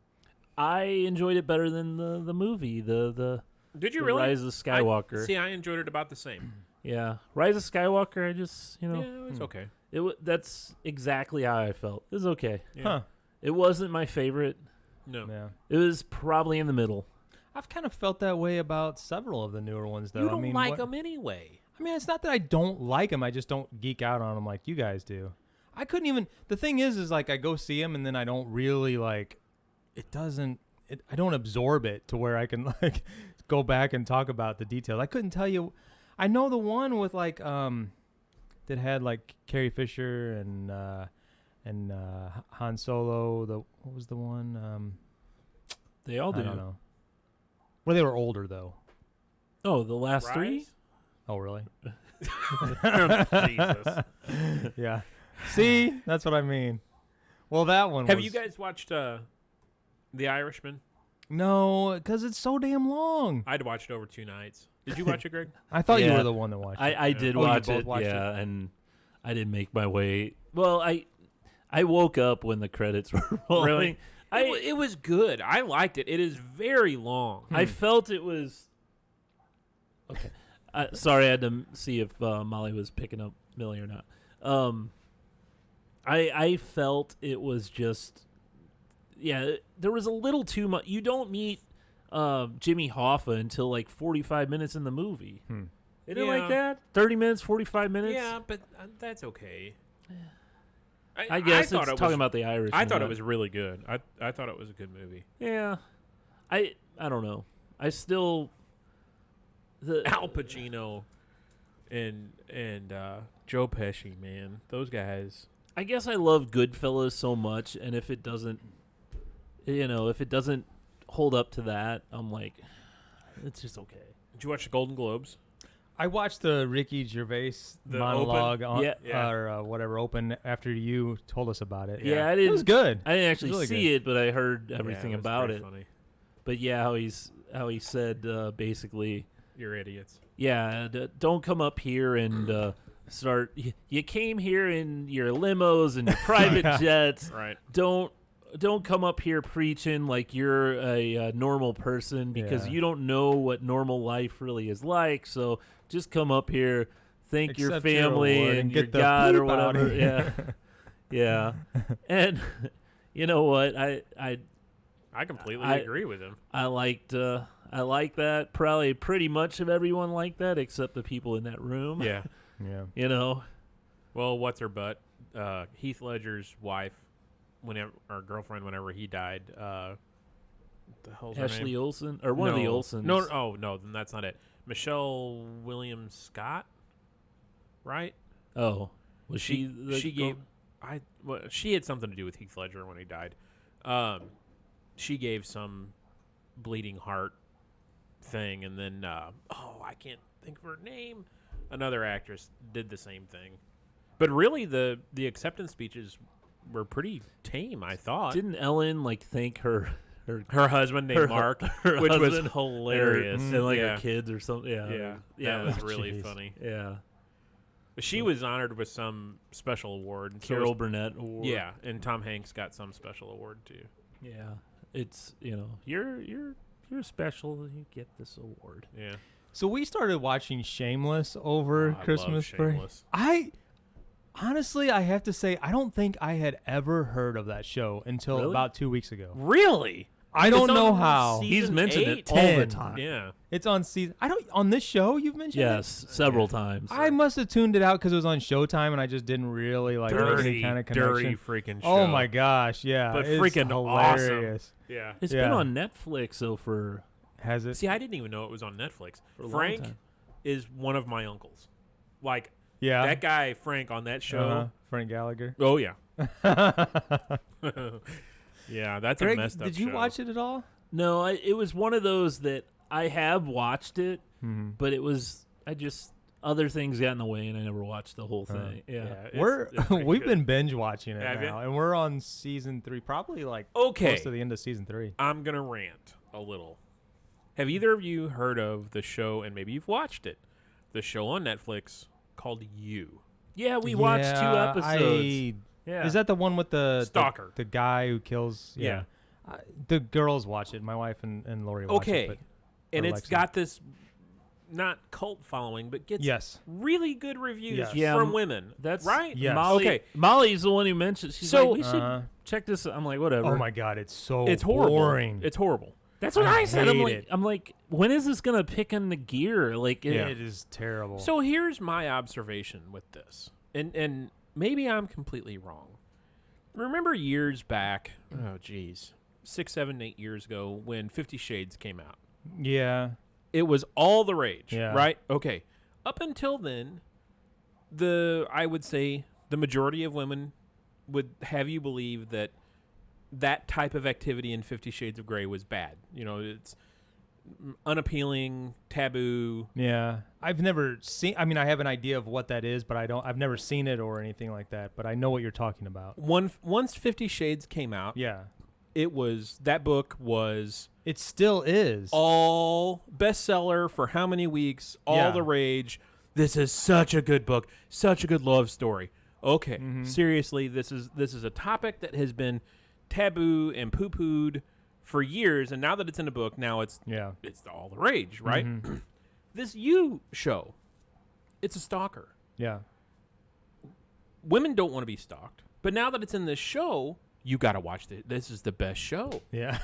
Speaker 1: I enjoyed it better than the movie, the
Speaker 3: Did you
Speaker 1: the
Speaker 3: really?
Speaker 1: Rise of Skywalker.
Speaker 3: I enjoyed it about the same.
Speaker 1: Yeah, Rise of Skywalker. I just
Speaker 3: Yeah, it's okay.
Speaker 1: that's exactly how I felt. It was okay.
Speaker 3: Yeah.
Speaker 2: Huh.
Speaker 1: It wasn't my favorite.
Speaker 3: No.
Speaker 2: Yeah.
Speaker 1: It was probably in the middle.
Speaker 2: I've kind of felt that way about several of the newer ones, though.
Speaker 3: You don't like
Speaker 2: what-
Speaker 3: them anyway.
Speaker 2: I mean, it's not that I don't like them. I just don't geek out on them like you guys do. I couldn't even. The thing is I go see them and then I don't really It doesn't. I don't absorb it to where I can go back and talk about the details. I couldn't tell you. I know the one with that had Carrie Fisher and Han Solo. What was the one?
Speaker 1: They all do.
Speaker 2: I don't know. Well, they were older though.
Speaker 1: Oh, the last three?
Speaker 3: Rise?
Speaker 2: Oh, really?
Speaker 3: Jesus.
Speaker 2: Yeah. See, that's what I mean. Well, that one.
Speaker 3: Have
Speaker 2: was,
Speaker 3: you guys watched The Irishman?
Speaker 2: No, because it's so damn long.
Speaker 3: I'd watched it over 2 nights. Did you watch it, Greg?
Speaker 2: I thought you
Speaker 1: Yeah.
Speaker 2: were the one that watched it.
Speaker 1: I did
Speaker 2: Oh, you
Speaker 1: watch
Speaker 2: both
Speaker 1: it,
Speaker 2: watched
Speaker 1: yeah, and I didn't make my way. Well, I woke up when the credits were rolling.
Speaker 3: Really? It was good. I liked it. It is very long.
Speaker 1: I felt it was. Okay. Sorry, I had to see if Molly was picking up Millie or not. I felt it was just. Yeah, there was a little too much. You don't meet Jimmy Hoffa until like 45 minutes in the movie. Isn't it like that? 30 minutes, 45 minutes?
Speaker 3: Yeah, but that's okay.
Speaker 1: I guess
Speaker 3: thought
Speaker 1: it's talking about the Irish.
Speaker 3: I thought it was really good. I thought it was a good movie.
Speaker 1: Yeah. I don't know. I still...
Speaker 3: Al Pacino and Joe Pesci, man. Those guys.
Speaker 1: I guess I love Goodfellas so much, and if it doesn't... if it doesn't hold up to that, I'm like, it's just okay.
Speaker 3: Did you watch the Golden Globes?
Speaker 2: I watched the Ricky Gervais
Speaker 3: The
Speaker 2: monologue
Speaker 3: open?
Speaker 2: on, or whatever, open after you told us about it.
Speaker 1: Yeah, I
Speaker 2: It
Speaker 1: didn't...
Speaker 2: was good.
Speaker 1: I didn't actually
Speaker 2: really
Speaker 1: see it, but I heard everything
Speaker 3: Yeah, was
Speaker 1: about
Speaker 3: pretty
Speaker 1: it.
Speaker 3: Funny.
Speaker 1: But yeah, how he said basically...
Speaker 3: You're idiots.
Speaker 1: Yeah, don't come up here and start. You came here in your limos and your private jets.
Speaker 3: Right.
Speaker 1: Don't come up here preaching like you're a normal person because
Speaker 2: Yeah.
Speaker 1: you don't know what normal life really is like. So just come up here, thank your
Speaker 2: Accept your
Speaker 1: family
Speaker 2: award
Speaker 1: and
Speaker 2: and
Speaker 1: your
Speaker 2: get the
Speaker 1: God or
Speaker 2: poop out
Speaker 1: whatever.
Speaker 2: of
Speaker 1: Yeah,
Speaker 2: here.
Speaker 1: yeah. And you know what? I
Speaker 3: completely
Speaker 1: I-
Speaker 3: agree with him.
Speaker 1: I liked that. Probably pretty much of everyone liked that except the people in that room.
Speaker 3: Yeah.
Speaker 2: Yeah.
Speaker 3: Well, what's her butt? Heath Ledger's wife, girlfriend, whenever he died. The hell's her
Speaker 1: Ashley
Speaker 3: name?
Speaker 1: Olsen or one of the Olsens.
Speaker 3: No, then that's not it. Michelle Williams Scott, right?
Speaker 1: Oh, was she?
Speaker 3: She had something to do with Heath Ledger when he died. She gave some bleeding heart thing, and then I can't think of her name. Another actress did the same thing, but really the acceptance speeches were pretty tame. I thought.
Speaker 1: Didn't Ellen thank her
Speaker 3: husband named Mark,
Speaker 1: her
Speaker 3: which was
Speaker 1: husband,
Speaker 3: hilarious,
Speaker 1: and
Speaker 3: her
Speaker 1: kids or something? Yeah,
Speaker 3: that was really funny.
Speaker 1: Yeah,
Speaker 3: She was honored with some special award. And
Speaker 1: Carol Burnett Award.
Speaker 3: Yeah, and Tom Hanks got some special award too.
Speaker 1: Yeah, it's you're special. You get this award.
Speaker 3: Yeah.
Speaker 2: So we started watching Shameless over
Speaker 3: I
Speaker 2: Christmas
Speaker 3: love
Speaker 2: break.
Speaker 3: Shameless.
Speaker 2: Honestly, I have to say, I don't think I had ever heard of that show until
Speaker 1: Really?
Speaker 2: about 2 weeks ago.
Speaker 3: Really?
Speaker 2: I don't
Speaker 3: It's
Speaker 2: know
Speaker 3: on
Speaker 2: how.
Speaker 3: season
Speaker 1: He's mentioned
Speaker 3: 8?
Speaker 1: it all the
Speaker 2: 10.
Speaker 1: time.
Speaker 3: Yeah.
Speaker 2: It's on season. On this show you've mentioned it?
Speaker 1: Yes, several times.
Speaker 2: I must have tuned it out because it was on Showtime and I just didn't really make any kind of connection.
Speaker 3: dirty freaking show.
Speaker 2: Oh my gosh, yeah.
Speaker 3: But
Speaker 2: it's
Speaker 3: freaking
Speaker 2: hilarious.
Speaker 3: Yeah.
Speaker 1: It's
Speaker 2: Yeah.
Speaker 1: been on Netflix so for
Speaker 2: Has it?
Speaker 3: See, I didn't even know it was on Netflix.
Speaker 1: a long
Speaker 3: Frank
Speaker 1: time.
Speaker 3: is one of my uncles. Like
Speaker 2: Yeah.
Speaker 3: that guy Frank on that show.
Speaker 2: Uh-huh. Frank Gallagher.
Speaker 3: Oh yeah. Yeah, that's
Speaker 2: Greg,
Speaker 3: a messed up
Speaker 2: did you
Speaker 3: show.
Speaker 2: watch it at all?
Speaker 1: No, it was one of those that I have watched it,
Speaker 2: Mm-hmm.
Speaker 1: but other things got in the way and I never watched the whole thing. Yeah.
Speaker 3: it's pretty
Speaker 2: We've
Speaker 3: good.
Speaker 2: been binge watching it
Speaker 3: Have you?
Speaker 2: now, and we're on season 3, probably
Speaker 3: Okay.
Speaker 2: close to the end of season 3.
Speaker 3: I'm gonna rant a little. Have either of you heard of the show, and maybe you've watched it, the show on Netflix called You?
Speaker 1: Yeah, we watched 2 episodes. Yeah.
Speaker 2: Is that the one with the
Speaker 3: Stalker.
Speaker 2: the guy who kills?
Speaker 3: Yeah.
Speaker 2: The girls watch it. My wife and Lori watch
Speaker 3: Okay.
Speaker 2: it.
Speaker 3: And
Speaker 2: or
Speaker 3: it's
Speaker 2: Lexi.
Speaker 3: got this not cult following, but gets
Speaker 2: Yes.
Speaker 3: really good reviews
Speaker 2: Yes.
Speaker 1: Yeah,
Speaker 3: from women.
Speaker 1: That's
Speaker 3: right.
Speaker 2: Yes.
Speaker 1: Molly.
Speaker 3: Okay.
Speaker 1: Molly's the one who mentioned. She's
Speaker 3: So-
Speaker 1: like, we should check this. I'm like, whatever.
Speaker 2: Oh my god, it's so
Speaker 3: It's horrible.
Speaker 2: boring.
Speaker 3: It's horrible.
Speaker 1: That's what
Speaker 2: I
Speaker 1: I said. I'm
Speaker 2: hate
Speaker 1: like,
Speaker 2: it.
Speaker 1: when is this gonna pick in the gear? Like,
Speaker 2: It is terrible.
Speaker 3: So here's my observation with this, and maybe I'm completely wrong. Remember years back? Oh, geez, 6, 7, 8 years ago when 50 Shades came out.
Speaker 2: yeah.
Speaker 3: It was all the rage,
Speaker 2: Yeah.
Speaker 3: right? Okay. Up until then, I would say the majority of women would have you believe that that type of activity in 50 Shades of Grey was bad. You know, it's unappealing, taboo.
Speaker 2: Yeah. I've never seen. I mean, I have an idea of what that is, but I've never seen it or anything like that. But I know what you're talking about.
Speaker 3: Once 50 Shades came out,
Speaker 2: Yeah.
Speaker 3: that book was
Speaker 2: It still is.
Speaker 3: all bestseller for how many weeks? All
Speaker 2: Yeah.
Speaker 3: the rage. This is such a good book, such a good love story. Okay, seriously, this is a topic that has been taboo and poo-pooed for years, and now that it's in a book, now it's all the rage, right? This show, it's a stalker.
Speaker 2: Yeah.
Speaker 3: Women don't want to be stalked, but now that it's in this show, you got to watch it. This is the best show.
Speaker 2: Yeah.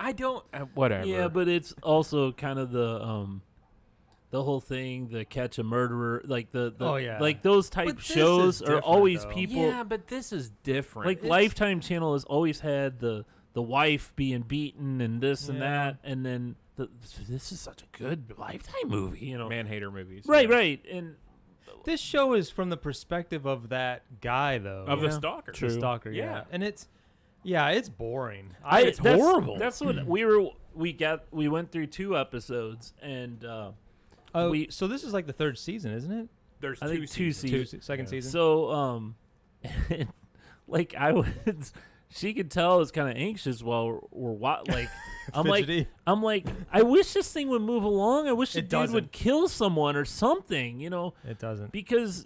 Speaker 3: I don't whatever.
Speaker 1: Yeah, but it's also kind of the whole thing, the catch a murderer, like the like those type
Speaker 2: But this
Speaker 1: shows
Speaker 2: is
Speaker 1: are
Speaker 2: different,
Speaker 1: always
Speaker 2: though.
Speaker 1: people.
Speaker 3: Yeah, but this is different.
Speaker 1: Like Lifetime Channel has always had the wife being beaten and this and
Speaker 2: Yeah.
Speaker 1: that, and then this is such a good Lifetime movie, you know.
Speaker 3: man-hater movies.
Speaker 1: Right,
Speaker 3: yeah.
Speaker 1: right, and
Speaker 2: This show is from the perspective of that guy, though.
Speaker 3: Of
Speaker 1: Yeah.
Speaker 3: the stalker.
Speaker 2: The stalker,
Speaker 3: Yeah.
Speaker 2: And it's boring.
Speaker 3: It's horrible.
Speaker 1: That's what we went through 2 episodes, and
Speaker 2: So this is like the 3rd season, isn't it?
Speaker 3: There's
Speaker 1: I
Speaker 3: two
Speaker 1: think 2
Speaker 3: seasons.
Speaker 1: seasons.
Speaker 2: Second season.
Speaker 1: So like I was, she could tell I was kind of anxious while like
Speaker 2: Fidgety.
Speaker 1: I'm like I wish this thing would move along. I wish the
Speaker 2: It
Speaker 1: dude would
Speaker 2: doesn't.
Speaker 1: kill someone or something, you know,
Speaker 2: It doesn't.
Speaker 1: because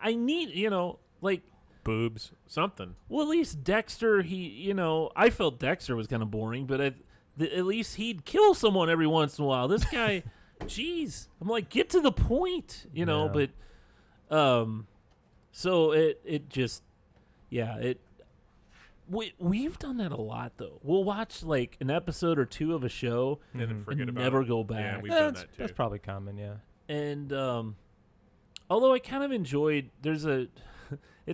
Speaker 1: I need, you know, like.
Speaker 3: Boobs. Something.
Speaker 1: Well, at least Dexter, I felt Dexter was kind of boring, but at least he'd kill someone every once in a while. This guy, jeez, I'm like, get to the point, you know.
Speaker 2: Yeah.
Speaker 1: But, so we've done that a lot though. We'll watch like an episode or 2 of a show
Speaker 3: And then forget
Speaker 1: and
Speaker 3: about
Speaker 1: never
Speaker 3: it.
Speaker 1: go back.
Speaker 3: Yeah, we've done that too.
Speaker 2: That's probably common, yeah.
Speaker 1: And although I kind of enjoyed, it's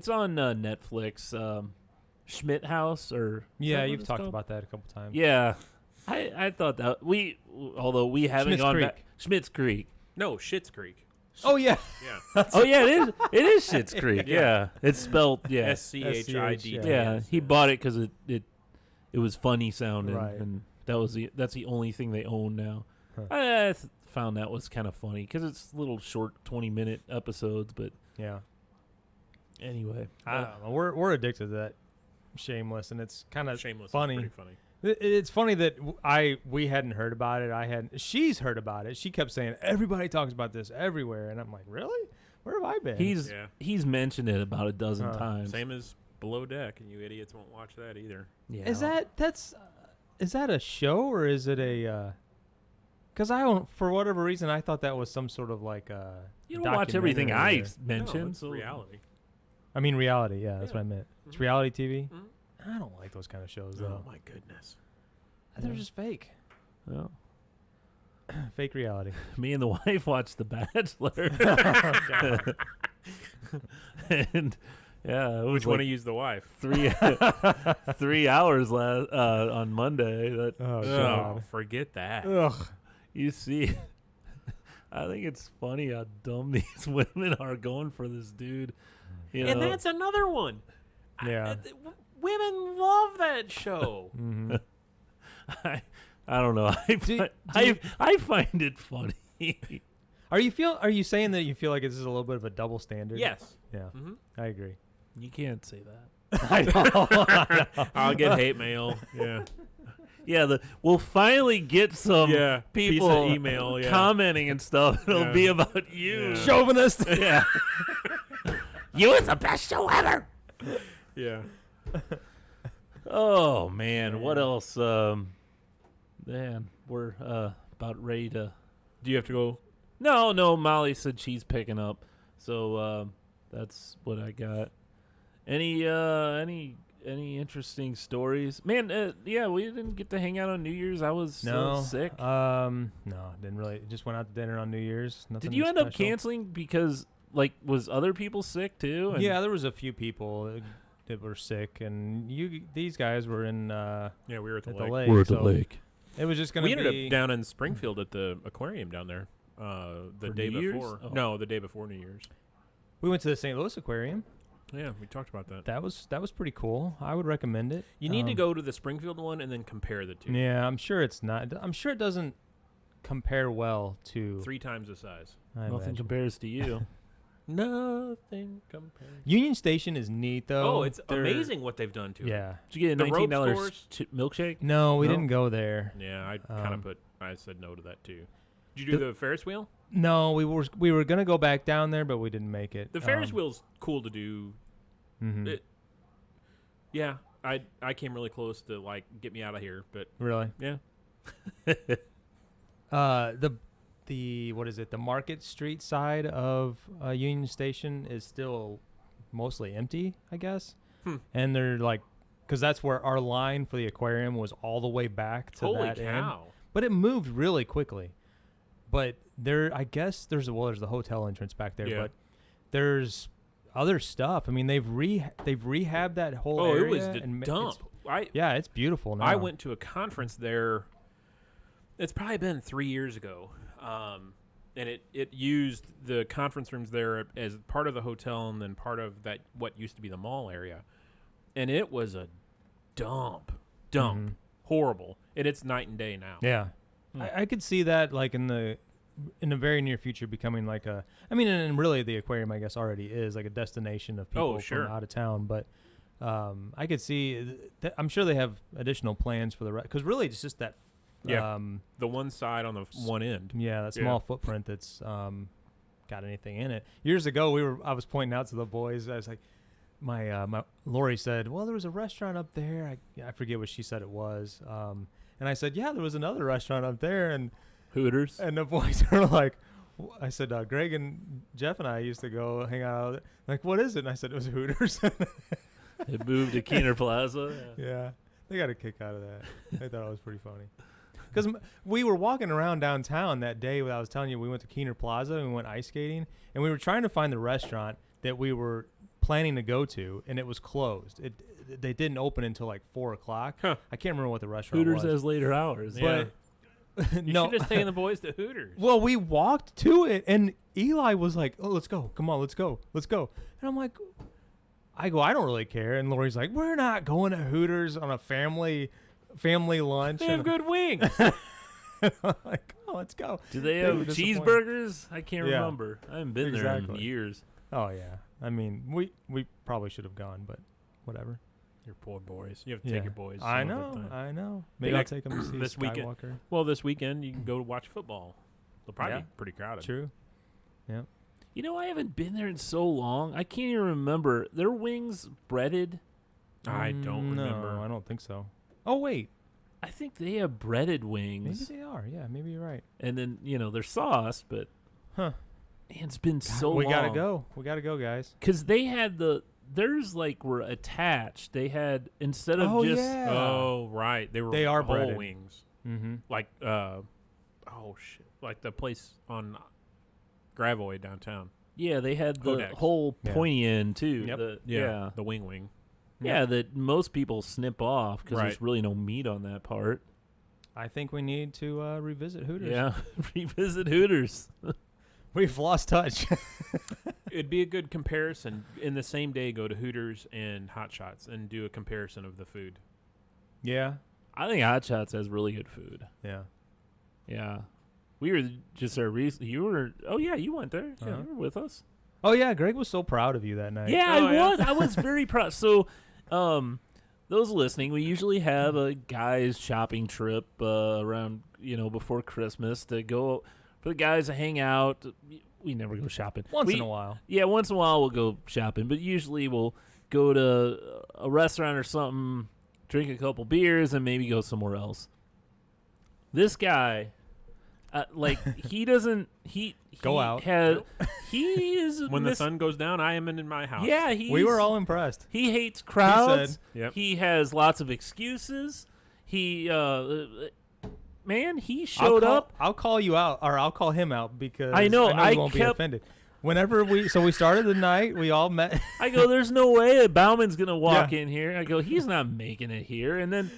Speaker 1: on Netflix, Schmidt House, or
Speaker 2: Yeah,
Speaker 1: what
Speaker 2: you've
Speaker 1: it's
Speaker 2: talked
Speaker 1: called?
Speaker 2: about that a couple times.
Speaker 1: Yeah, I thought that although we haven't
Speaker 2: Schmidt's
Speaker 1: gone
Speaker 2: Creek.
Speaker 1: back, Schmidt's Creek.
Speaker 3: No, Schitt's Creek.
Speaker 2: Oh yeah.
Speaker 3: Yeah.
Speaker 1: Oh yeah, it is Schitt's Creek. Yeah, it's spelled
Speaker 3: SCHID.
Speaker 1: Yeah, he bought it because it was funny sounding,
Speaker 2: Right.
Speaker 1: and that's the only thing they own now.
Speaker 2: Huh.
Speaker 1: I found that was kind of funny because it's little short 20-minute episodes, but
Speaker 2: Yeah.
Speaker 1: anyway,
Speaker 2: I don't know. We're addicted to that Shameless, and it's kind of
Speaker 3: Shameless.
Speaker 2: funny.
Speaker 3: Is pretty funny.
Speaker 2: It's funny that we hadn't heard about it. She's heard about it. She kept saying everybody talks about this everywhere, and I'm like, really? Where have I been?
Speaker 1: he's mentioned it about a dozen times.
Speaker 3: Same as Below Deck, and you idiots won't watch that either.
Speaker 1: Yeah,
Speaker 2: Is that a show or is it a? Because I don't, for whatever reason, I thought that was some sort of like a.
Speaker 1: you don't watch everything I
Speaker 2: documentary or-
Speaker 1: mentioned.
Speaker 3: No, it's
Speaker 1: so
Speaker 3: reality.
Speaker 2: I mean, reality. Yeah, that's
Speaker 3: Yeah.
Speaker 2: what I meant. It's
Speaker 3: Mhm.
Speaker 2: reality TV.
Speaker 3: Mhm.
Speaker 2: I don't like those kind of shows
Speaker 3: Oh
Speaker 2: though.
Speaker 3: my goodness.
Speaker 2: They're
Speaker 1: Yeah.
Speaker 2: just fake.
Speaker 1: Well,
Speaker 2: Fake reality.
Speaker 1: me and the wife watched The Bachelor. And yeah, it was
Speaker 3: Which one
Speaker 1: like
Speaker 3: of you's the wife?
Speaker 1: 3 hours on Monday. That
Speaker 2: Oh,
Speaker 3: Oh,
Speaker 2: God.
Speaker 3: forget that.
Speaker 2: Ugh.
Speaker 1: you see. I think it's funny how dumb these women are going for this dude. You
Speaker 3: And
Speaker 1: know?
Speaker 3: that's another one.
Speaker 2: Yeah.
Speaker 3: Women love that show.
Speaker 2: Mhm.
Speaker 1: I don't know. I find it funny.
Speaker 2: Are you saying that you feel like this is a little bit of a double standard?
Speaker 3: Yes.
Speaker 2: Yeah,
Speaker 3: Mm-hmm.
Speaker 2: I agree.
Speaker 1: You can't say that.
Speaker 2: I know.
Speaker 3: I'll get hate mail. Yeah.
Speaker 1: Yeah, we'll finally get some
Speaker 3: Yeah, piece of
Speaker 1: people
Speaker 3: email, yeah.
Speaker 1: commenting and stuff. It'll
Speaker 3: Yeah.
Speaker 1: be about you.
Speaker 3: Yeah.
Speaker 2: Chauvinist.
Speaker 1: Yeah. You is the best show ever.
Speaker 3: Yeah.
Speaker 1: Oh man, what else? Man, we're about ready to.
Speaker 3: Do you have to go?
Speaker 1: No. Molly said she's picking up, so that's what I got. Any interesting stories? Man, yeah, we didn't get to hang out on New Year's. I was sick.
Speaker 2: No, didn't really. Just went out to dinner on New Year's. Nothing
Speaker 1: Did you end up
Speaker 2: special.
Speaker 1: canceling because was other people sick too? And
Speaker 2: Yeah, there was a few people that were sick, and these guys were in
Speaker 3: Yeah, we were at the
Speaker 2: at
Speaker 3: lake.
Speaker 2: the lake.
Speaker 1: we're at the
Speaker 2: so
Speaker 1: lake.
Speaker 2: It was just gonna
Speaker 3: We
Speaker 2: be
Speaker 3: ended up down in Springfield at the aquarium down there. The
Speaker 1: For
Speaker 3: day
Speaker 1: New Year's?
Speaker 3: before.
Speaker 1: Oh.
Speaker 3: No, the day before New Year's.
Speaker 2: We went to the St. Louis Aquarium.
Speaker 3: Yeah, we talked about that.
Speaker 2: That was pretty cool. I would recommend it.
Speaker 3: You need to go to the Springfield one and then compare the two.
Speaker 2: Yeah, I'm sure it's not. I'm sure it doesn't compare well to
Speaker 3: 3 times the size.
Speaker 2: I
Speaker 1: Nothing
Speaker 2: imagine.
Speaker 1: compares to you.
Speaker 3: Nothing compares.
Speaker 2: Union Station is neat though.
Speaker 3: Oh, it's amazing what they've done to it.
Speaker 2: Yeah.
Speaker 1: Did you get a
Speaker 3: The rope
Speaker 1: $19
Speaker 3: stores?
Speaker 1: milkshake?
Speaker 2: No, we
Speaker 1: No?
Speaker 2: didn't go there.
Speaker 3: Yeah, I kind of I said no to that too. Did you do the Ferris wheel?
Speaker 2: No, we were gonna go back down there, but we didn't make it.
Speaker 3: The Ferris wheel's cool to do.
Speaker 2: Mm-hmm.
Speaker 3: Yeah, I came really close to like get me out of here, but
Speaker 2: Really?
Speaker 3: yeah.
Speaker 2: The what is it? The Market Street side of Union Station is still mostly empty, I guess. And they're like, because that's where our line for the aquarium was all the way back to
Speaker 3: Holy
Speaker 2: that end.
Speaker 3: cow!
Speaker 2: But it moved really quickly. But I guess there's the hotel entrance back there,
Speaker 3: Yeah.
Speaker 2: but there's other stuff. I mean, they've rehabbed that whole area.
Speaker 3: It was the
Speaker 2: and
Speaker 3: dump.
Speaker 2: It's beautiful now.
Speaker 3: I went to a conference there. It's probably been 3 years ago, and it used the conference rooms there as part of the hotel and then part of that what used to be the mall area, and it was a dump, horrible, and it's night and day now.
Speaker 2: Yeah, I could see that like in the very near future becoming like and really the aquarium I guess already is like a destination of people from out of town, but I could see I'm sure they have additional plans for the rest because really it's just that
Speaker 3: the one side on the one end.
Speaker 2: Yeah, that small footprint that's got anything in it. Years ago, I was pointing out to the boys. I was like, my Lori said, "Well, there was a restaurant up there. I forget what she said it was." And I said, "Yeah, there was another restaurant up there." And
Speaker 1: Hooters.
Speaker 2: And the boys are like, I said, Greg and Jeff and I used to go hang out. Like, what is it? And I said, it was Hooters.
Speaker 1: It moved to Keener Plaza.
Speaker 2: Yeah, they got a kick out of that. They thought it was pretty funny. Because we were walking around downtown that day when I was telling you we went to Keener Plaza and we went ice skating, and we were trying to find the restaurant that we were planning to go to, and it was closed. They didn't open until like 4 o'clock. I can't remember what the restaurant
Speaker 1: Hooters
Speaker 2: was.
Speaker 1: has later hours.
Speaker 3: Yeah.
Speaker 2: But
Speaker 3: You should have taken the boys to Hooters.
Speaker 2: Well, we walked to it, and Eli was like, "Oh, let's go. Come on, let's go. Let's go." And I'm like, I don't really care. And Lori's like, "We're not going to Hooters on a family lunch.
Speaker 3: They have good wings."
Speaker 2: I'm like, "Oh, let's go."
Speaker 1: Do they have cheeseburgers? I can't remember. I haven't been there in years.
Speaker 2: Oh yeah. I mean, we probably should have gone, but whatever.
Speaker 3: Your poor boys. You have to take your boys.
Speaker 2: I know. Maybe I'll take them to see
Speaker 3: this
Speaker 2: Skywalker.
Speaker 3: Weekend. Well, this weekend you can go watch football. They'll probably be pretty crowded.
Speaker 2: True. Yeah.
Speaker 1: You know, I haven't been there in so long. I can't even remember. Their wings breaded?
Speaker 3: I don't remember.
Speaker 2: No, I don't think so. Oh wait.
Speaker 1: I think they have breaded wings.
Speaker 2: Maybe they are. Yeah, maybe you're right.
Speaker 1: And then, their sauce, but
Speaker 2: man,
Speaker 1: it's been so long.
Speaker 2: We gotta go. We gotta go, guys.
Speaker 1: Because they had theirs like were attached. They had instead of just
Speaker 3: Oh right, they are whole
Speaker 2: breaded
Speaker 3: wings.
Speaker 2: Mm-hmm.
Speaker 3: Like like the place on Gravois downtown.
Speaker 1: Yeah, they had the
Speaker 3: Codex.
Speaker 1: whole pointy end too.
Speaker 2: Yep.
Speaker 3: The wing.
Speaker 1: Yeah, that most people snip off because there's really no meat on that part.
Speaker 2: I think we need to revisit Hooters.
Speaker 1: Yeah, revisit Hooters.
Speaker 2: We've lost touch.
Speaker 3: It'd be a good comparison. In the same day, go to Hooters and Hot Shots and do a comparison of the food.
Speaker 2: Yeah.
Speaker 1: I think Hot Shots has really good food.
Speaker 2: Yeah.
Speaker 1: Yeah. We were just there recently. You went there. Yeah, you were with us.
Speaker 2: Oh, yeah. Greg was so proud of you that night.
Speaker 1: Yeah, I was very proud. So, those listening, we usually have a guys' shopping trip around, before Christmas to go for the guys to hang out. We never go shopping.
Speaker 2: Once in a while.
Speaker 1: Yeah, once in a while we'll go shopping, but usually we'll go to a restaurant or something, drink a couple beers, and maybe go somewhere else. This guy, he doesn't. He
Speaker 2: go out.
Speaker 1: He is
Speaker 3: when the sun goes down. I am in my house.
Speaker 1: Yeah,
Speaker 2: we were all impressed.
Speaker 1: He hates crowds.
Speaker 2: He said,
Speaker 1: He has lots of excuses. He showed up.
Speaker 2: I'll call you out, or I'll call him out because
Speaker 1: I know
Speaker 2: you won't be offended. Whenever we started the night, we all met.
Speaker 1: I go, there's no way that Bauman's gonna walk in here. I go, he's not making it here, and then.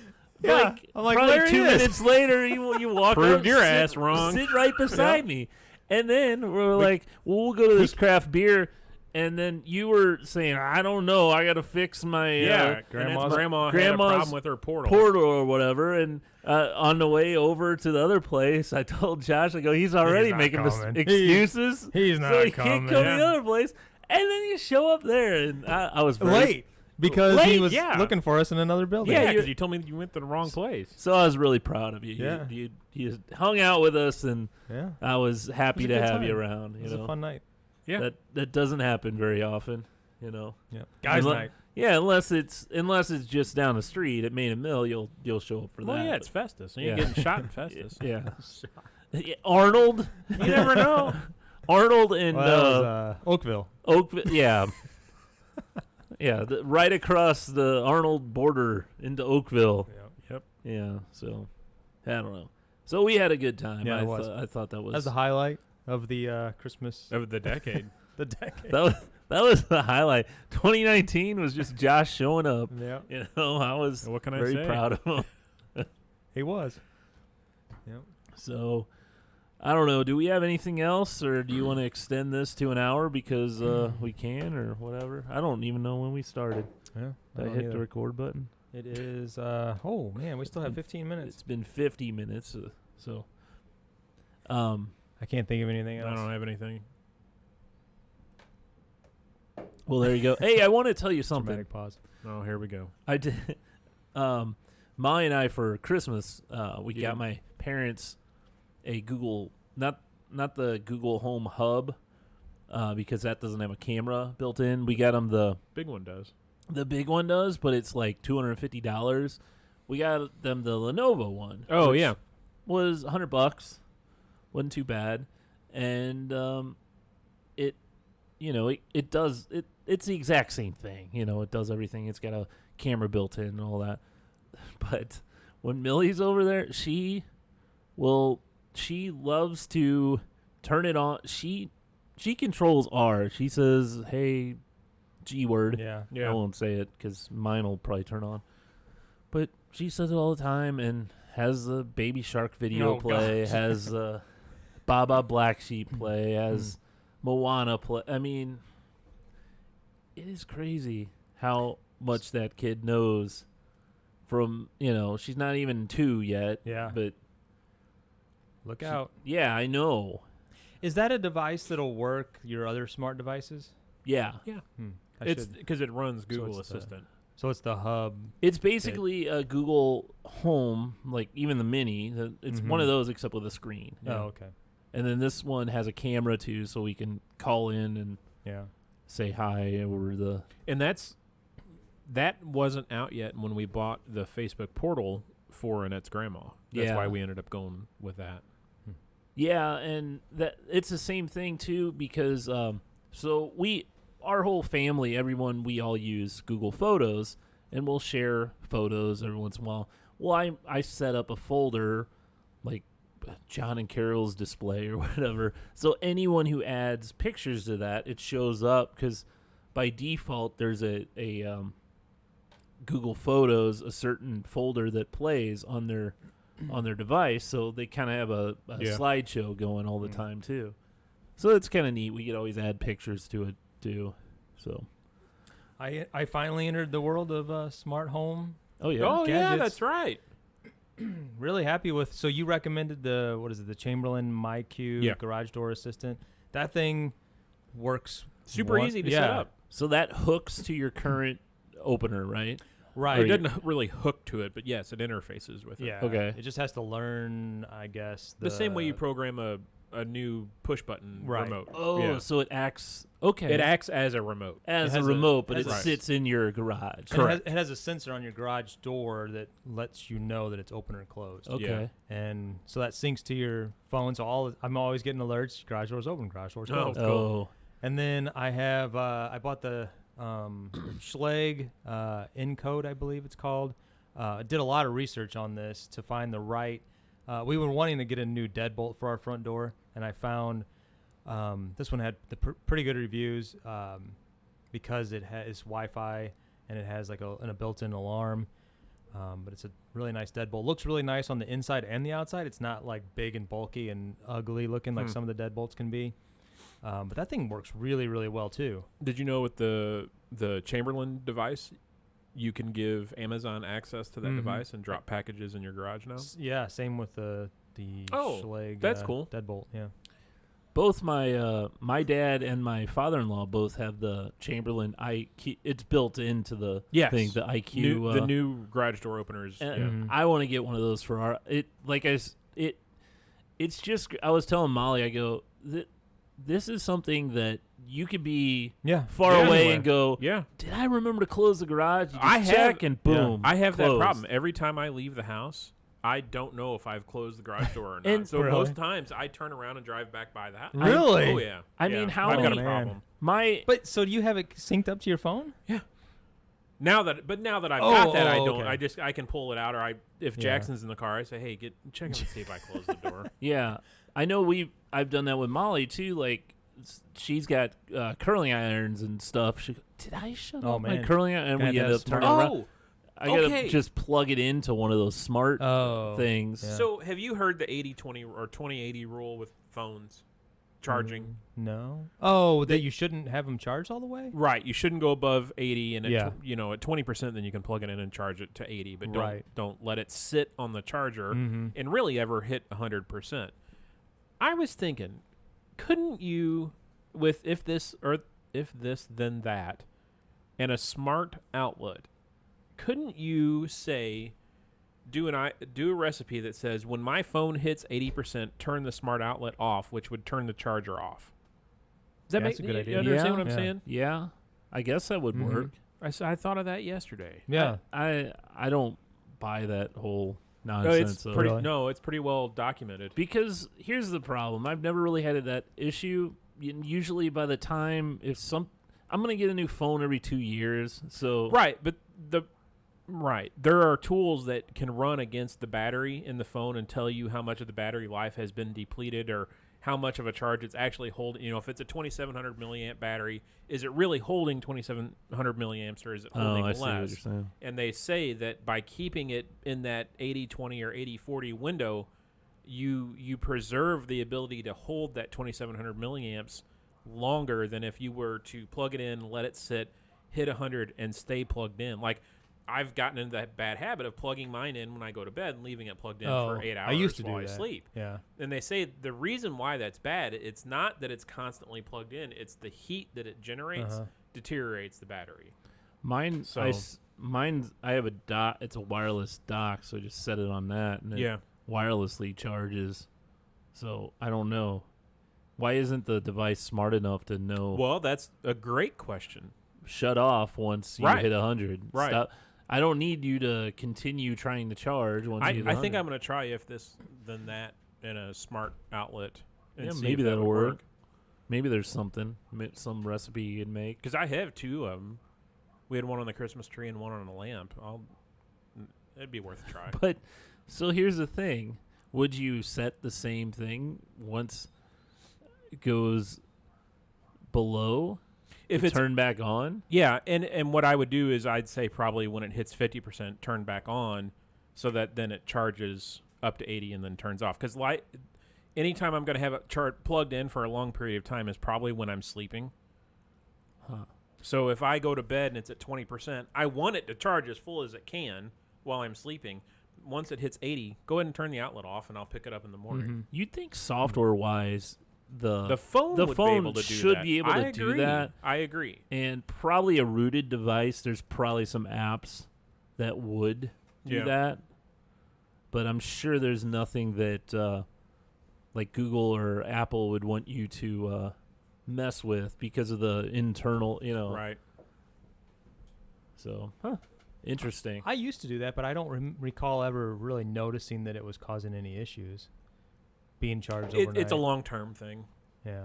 Speaker 2: I'm like,
Speaker 1: probably 2 minutes later, you walk
Speaker 3: Proved
Speaker 1: up,
Speaker 3: your ass wrong.
Speaker 1: Sit right beside me. And then we're like, we'll go to this craft beer. And then you were saying, I don't know, I got to fix my
Speaker 3: grandma had a
Speaker 1: grandma's
Speaker 3: problem with her portal.
Speaker 1: Or whatever. And on the way over to the other place, I told Josh, I go, he's already making excuses.
Speaker 2: He's not
Speaker 1: so he
Speaker 2: coming.
Speaker 1: can't come to the other place. And then you show up there, and I was very
Speaker 2: late because he was
Speaker 3: yeah.
Speaker 2: looking for us in another building.
Speaker 3: Yeah, because you told me you went to the wrong place.
Speaker 1: So I was really proud of you.
Speaker 2: Yeah.
Speaker 1: You hung out with us, and
Speaker 2: Yeah.
Speaker 1: I was happy
Speaker 2: It was a
Speaker 1: to
Speaker 2: good
Speaker 1: have you
Speaker 2: time.
Speaker 1: around.
Speaker 2: It was a fun night.
Speaker 3: Yeah.
Speaker 1: That doesn't happen very often, you know.
Speaker 2: Yeah. Guys' night.
Speaker 1: Yeah, unless it's just down the street at Main and Mill, you'll show up for that.
Speaker 3: Well, yeah, it's Festus. So you're
Speaker 1: Yeah.
Speaker 3: getting shot in Festus.
Speaker 1: Yeah. Arnold.
Speaker 3: You never know.
Speaker 1: Arnold and
Speaker 2: Well, that was, Oakville.
Speaker 1: Oakville. Yeah. Yeah, right across the Arnold border into Oakville.
Speaker 3: Yep.
Speaker 1: Yeah, so I don't know. So we had a good time.
Speaker 2: Yeah,
Speaker 1: I
Speaker 2: it was.
Speaker 1: I thought that was
Speaker 2: That's the highlight of the Christmas.
Speaker 3: Of the decade.
Speaker 2: The decade.
Speaker 1: that was the highlight. 2019 was just Josh showing up.
Speaker 2: Yeah.
Speaker 1: You know, I was
Speaker 3: What can I
Speaker 1: very
Speaker 3: say?
Speaker 1: proud of him.
Speaker 2: He was. Yep.
Speaker 1: So I don't know. Do we have anything else, or do you want to extend this to an hour because we can, or whatever? I don't even know when we started.
Speaker 2: Yeah.
Speaker 1: Did I hit the record button?
Speaker 2: It is. Oh man, we still have 15 minutes.
Speaker 1: It's been 50 minutes. So.
Speaker 2: I can't think of anything
Speaker 3: I
Speaker 2: else.
Speaker 3: don't have anything.
Speaker 1: Well, there you go. Hey, I want to tell you something.
Speaker 2: Dramatic pause.
Speaker 3: Oh, here we go.
Speaker 1: I did. Molly and I for Christmas, we
Speaker 3: You
Speaker 1: got
Speaker 3: did?
Speaker 1: my parents a Google, not the Google Home Hub, because that doesn't have a camera built in. We got them
Speaker 3: Big one does.
Speaker 1: the big one does, but it's like $250. We got them the Lenovo one.
Speaker 3: Oh,
Speaker 1: which
Speaker 3: yeah.
Speaker 1: was $100. Wasn't too bad, and it, you know, it does it. It's the exact same thing. You know, it does everything. It's got a camera built in and all that. But when Millie's over there, she loves to turn it on. She controls R. She says, "Hey, G word."
Speaker 2: Yeah.
Speaker 1: I won't say it because mine will probably turn on. But she says it all the time and has the Baby Shark video play,
Speaker 2: gosh.
Speaker 1: has Baba Black Sheep play, has Moana play. I mean, it is crazy how much that kid knows from, you know, she's not even 2 yet.
Speaker 2: Yeah.
Speaker 1: But
Speaker 2: Look out.
Speaker 1: yeah, I know.
Speaker 2: Is that a device that'll work your other smart devices?
Speaker 1: Yeah.
Speaker 3: It's because it runs Google
Speaker 2: it's the-
Speaker 3: Assistant.
Speaker 2: So it's the hub.
Speaker 1: It's basically a Google Home, like even the Mini. It's one of those except with a screen.
Speaker 2: Oh, okay.
Speaker 1: And then this one has a camera too, so we can call in and
Speaker 2: Yeah.
Speaker 1: say hi over the.
Speaker 3: And that wasn't out yet when we bought the Facebook portal for Annette's grandma. That's
Speaker 1: Yeah.
Speaker 3: why we ended up going with that.
Speaker 1: Yeah, and that it's the same thing too because so our whole family, everyone, we all use Google Photos, and we'll share photos every once in a while. Well, I set up a folder like John and Carol's display or whatever. So anyone who adds pictures to that, it shows up because by default there's a Google Photos, a certain folder that plays on their device. So they kind of have a slideshow going all the time too. So it's kind of neat. We could always add pictures to it too. So
Speaker 2: I finally entered the world of smart home.
Speaker 1: oh yeah.
Speaker 3: Oh, yeah,
Speaker 2: Gadgets.
Speaker 3: that's right.
Speaker 2: Really happy with. So you recommended the Chamberlain MyQ garage door assistant. That thing works
Speaker 3: Super easy to set up.
Speaker 1: So that hooks to your current opener, right?
Speaker 2: Right.
Speaker 3: It doesn't really hook to it, but yes, it interfaces with it.
Speaker 2: Yeah.
Speaker 1: Okay.
Speaker 2: It just has to learn, I guess.
Speaker 3: The same way you program a new push button remote.
Speaker 1: Oh,
Speaker 3: Yeah.
Speaker 1: so it acts okay.
Speaker 3: It acts as a remote.
Speaker 1: as
Speaker 2: it
Speaker 1: a
Speaker 2: has
Speaker 1: remote, but
Speaker 2: has
Speaker 1: it
Speaker 2: a-
Speaker 1: sits in your garage.
Speaker 2: and it has a sensor on your garage door that lets you know that it's open or closed.
Speaker 1: Okay.
Speaker 2: And so that syncs to your phone. So I'm always getting alerts. Garage door's open. Garage door's
Speaker 3: Oh,
Speaker 2: closed.
Speaker 3: cool.
Speaker 1: Oh.
Speaker 2: And then I have I bought the Schlage Encode, I believe it's called. Did a lot of research on this to find the right. We were wanting to get a new deadbolt for our front door, and I found this one had pretty good reviews because it has Wi-Fi and it has like a built-in alarm. But it's a really nice deadbolt. Looks really nice on the inside and the outside. It's not like big and bulky and ugly looking like some of the deadbolts can be. But that thing works really, really well too.
Speaker 3: Did you know with the Chamberlain device, you can give Amazon access to that device and drop packages in your garage now?
Speaker 2: Yeah, same with the Schlage.
Speaker 3: That's cool.
Speaker 2: Deadbolt, yeah.
Speaker 1: Both my my dad and my father-in-law both have the Chamberlain IQ. It's built into the thing, the IQ.
Speaker 3: The new garage door openers.
Speaker 1: I want to get one of those for our it's just, I was telling Molly, I go, this is something that you could be far away
Speaker 3: anywhere.
Speaker 1: and go, did I remember to close the garage? You just check and boom.
Speaker 3: I have
Speaker 1: closed.
Speaker 3: that problem. Every time I leave the house, I don't know if I've closed the garage door or not.
Speaker 1: And
Speaker 3: so most times I turn around and drive back by the house.
Speaker 2: Really?
Speaker 3: Oh, yeah.
Speaker 1: I mean, how
Speaker 3: I've
Speaker 1: many...
Speaker 3: got a problem.
Speaker 2: But so do you have it synced up to your phone?
Speaker 3: Yeah. Now that I've got that, I don't.
Speaker 2: Okay.
Speaker 3: I can pull it out, or if Jackson's in the car, I say, hey, check and see if I close the door.
Speaker 1: Yeah, I know I've done that with Molly too. Like, she's got curling irons and stuff. She, did I shut off my curling iron? And we end up turning around. I gotta just plug it into one of those smart things.
Speaker 3: Yeah. So have you heard the 80-20 or 20-80 rule with phones charging?
Speaker 2: No. Oh, that you shouldn't have them charged all the way?
Speaker 3: Right. You shouldn't go above 80, and at 20%, then you can plug it in and charge it to 80. But don't let it sit on the charger and really ever hit 100%. I was thinking, couldn't you, with if this then that, and a smart outlet, couldn't you say, do a recipe that says when my phone hits 80%, turn the smart outlet off, which would turn the charger off? Does that make
Speaker 2: that's a good idea?
Speaker 3: You understand what I'm saying?
Speaker 1: Yeah, I guess that would work.
Speaker 3: I thought of that yesterday.
Speaker 2: Yeah,
Speaker 1: I don't buy that whole nonsense.
Speaker 3: It's pretty well documented.
Speaker 1: Because here's the problem: I've never really had that issue. Usually, by the time I'm gonna get a new phone every 2 years. So
Speaker 3: there are tools that can run against the battery in the phone and tell you how much of the battery life has been depleted or how much of a charge it's actually holding. You know, if it's a 2,700 milliamp battery, is it really holding 2,700 milliamps or is it holding less?
Speaker 1: See what you're saying.
Speaker 3: And they say that by keeping it in that 80-20 or 80-40 window, you preserve the ability to hold that 2,700 milliamps longer than if you were to plug it in, let it sit, hit 100, and stay plugged in. Like, I've gotten into that bad habit of plugging mine in when I go to bed and leaving it plugged in for 8 hours
Speaker 2: I used to
Speaker 3: while
Speaker 2: do
Speaker 3: I
Speaker 2: that.
Speaker 3: sleep.
Speaker 2: Yeah.
Speaker 3: And they say the reason why that's bad, it's not that it's constantly plugged in, it's the heat that it generates deteriorates the battery.
Speaker 1: I have a dock. It's a wireless dock, so I just set it on that, and it wirelessly charges. So I don't know. Why isn't the device smart enough to know?
Speaker 3: Well, that's a great question.
Speaker 1: Shut off once you hit 100.
Speaker 3: Right.
Speaker 1: Stop. I don't need you to continue trying to charge once you hit 100.
Speaker 3: I think I'm going to try if this, then that, in a smart outlet. And see
Speaker 1: maybe
Speaker 3: if
Speaker 1: that'll work. Maybe there's some recipe you can make.
Speaker 3: Because I have two of them. We had one on the Christmas tree and one on a lamp. It'd be worth a try.
Speaker 1: But, so here's the thing. Would you set the same thing once it goes below? If it's turned back on?
Speaker 3: Yeah, and what I would do is I'd say probably when it hits 50%, turn back on so that then it charges up to 80 and then turns off. Because anytime I'm going to have it plugged in for a long period of time is probably when I'm sleeping.
Speaker 1: Huh.
Speaker 3: So if I go to bed and it's at 20%, I want it to charge as full as it can while I'm sleeping. Once it hits 80, go ahead and turn the outlet off and I'll pick it up in the morning.
Speaker 1: Mm-hmm. You'd think software-wise... The
Speaker 3: phone
Speaker 1: should be able to do that.
Speaker 3: I agree.
Speaker 1: And probably a rooted device, there's probably some apps that would do that. But I'm sure there's nothing that like Google or Apple would want you to mess with because of the internal,
Speaker 3: Right.
Speaker 1: So, interesting.
Speaker 2: I used to do that, but I don't recall ever really noticing that it was causing any issues. Being charged overnight.
Speaker 3: It's a long-term thing.
Speaker 2: Yeah.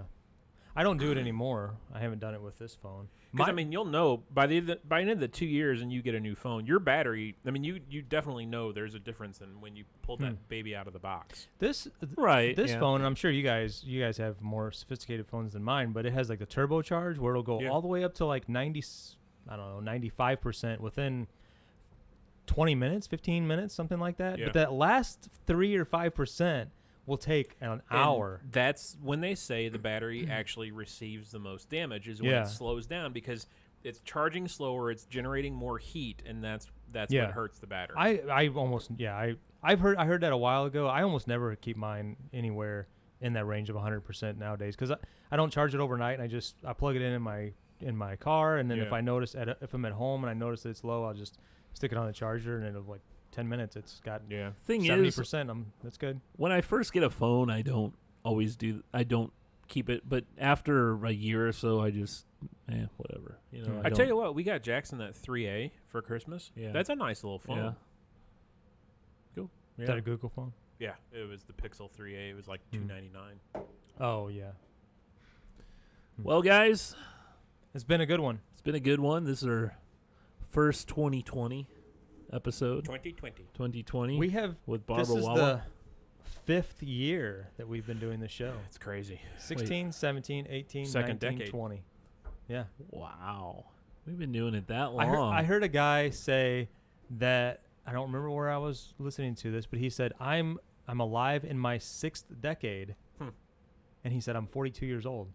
Speaker 2: I don't do it anymore. I haven't done it with this phone.
Speaker 3: Because, you'll know by the end of the 2 years and you get a new phone, your battery, you definitely know there's a difference in when you pull that baby out of the box.
Speaker 2: This phone, and I'm sure you guys have more sophisticated phones than mine, but it has like the turbocharge where it'll go all the way up to like 95% within 20 minutes, 15 minutes, something like that.
Speaker 3: Yeah.
Speaker 2: But that last 3 or 5% will take an hour.
Speaker 3: That's when they say the battery actually receives the most damage is when
Speaker 2: Yeah.
Speaker 3: it slows down because it's charging slower, it's generating more heat, and that's
Speaker 2: Yeah.
Speaker 3: what hurts the battery.
Speaker 2: I heard that a while ago. I almost never keep mine anywhere in that range of 100% nowadays because I don't charge it overnight, and I plug it in my car, and then if I notice if I'm at home and I notice that it's low, I'll just stick it on the charger, and in like 10 minutes it's got
Speaker 1: Thing
Speaker 2: 70%. That's good.
Speaker 1: When I first get a phone, I don't keep it, but after a year or so, I just whatever.
Speaker 3: I tell you what, we got Jackson that 3A for Christmas.
Speaker 1: Yeah.
Speaker 3: That's a nice little phone.
Speaker 1: Yeah.
Speaker 3: Cool.
Speaker 2: Is that a Google phone?
Speaker 3: Yeah, it was the Pixel 3A. It was like $299.
Speaker 2: Oh yeah.
Speaker 1: Well, guys,
Speaker 2: It's been a good one.
Speaker 1: it's been a good one. This is our first 2020 episode. 2020
Speaker 2: We have
Speaker 1: with
Speaker 2: this
Speaker 1: Barbara
Speaker 2: is
Speaker 1: Wawa.
Speaker 2: the 5th year that we've been doing this show.
Speaker 3: It's crazy.
Speaker 2: 16, 17, 18,
Speaker 3: Second
Speaker 2: 19,
Speaker 3: decade.
Speaker 2: 20. Yeah.
Speaker 1: Wow, we've been doing it that long.
Speaker 2: I heard a guy say that, I don't remember where I was listening to this, but he said, I'm alive in my 6th decade. And he said, I'm 42 years old.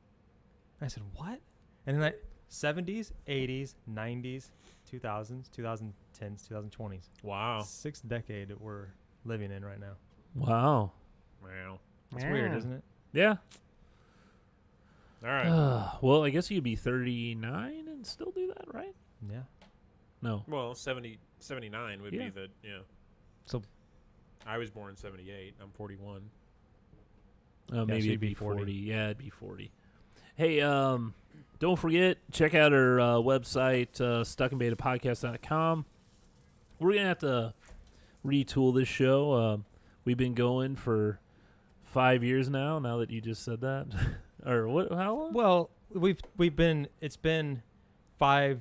Speaker 2: And I said, what? And then 70s, 80s, 90s, 2000s, 2010s, 2020s.
Speaker 3: Wow.
Speaker 2: 6th decade that we're living in right now.
Speaker 1: Wow.
Speaker 3: Wow.
Speaker 2: That's weird, isn't it?
Speaker 1: Yeah.
Speaker 3: All right.
Speaker 1: Well, I guess you could be 39 and still do that, right?
Speaker 2: Yeah.
Speaker 1: No.
Speaker 3: Well, 79 would be the,
Speaker 2: So
Speaker 3: I was born in 78. I'm 41.
Speaker 1: Maybe
Speaker 2: so
Speaker 1: it'd
Speaker 2: you'd
Speaker 1: be
Speaker 2: be
Speaker 1: 40.
Speaker 2: 40.
Speaker 1: Yeah, it'd be 40. Hey, don't forget, check out our website, stuckandbetapodcast.com. We're going to have to retool this show. We've been going for 5 years now that you just said that. Or what? How long?
Speaker 2: Well, it's been 5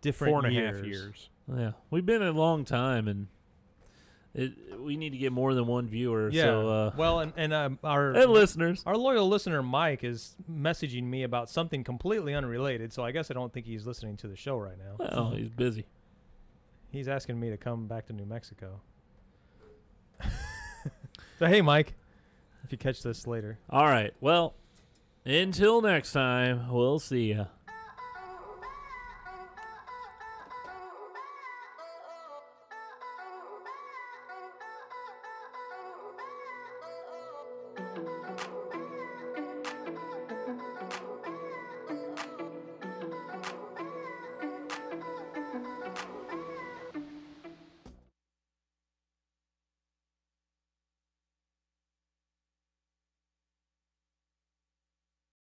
Speaker 2: different
Speaker 3: 4.5 years.
Speaker 1: Yeah, we've been a long time, and we need to get more than one viewer.
Speaker 2: Yeah.
Speaker 1: So,
Speaker 2: well, and our
Speaker 1: listeners.
Speaker 2: our loyal listener Mike is messaging me about something completely unrelated. So I guess I don't think he's listening to the show right now.
Speaker 1: Well, he's busy.
Speaker 2: He's asking me to come back to New Mexico. So hey, Mike, if you catch this later.
Speaker 1: All right. Well, until next time, we'll see ya.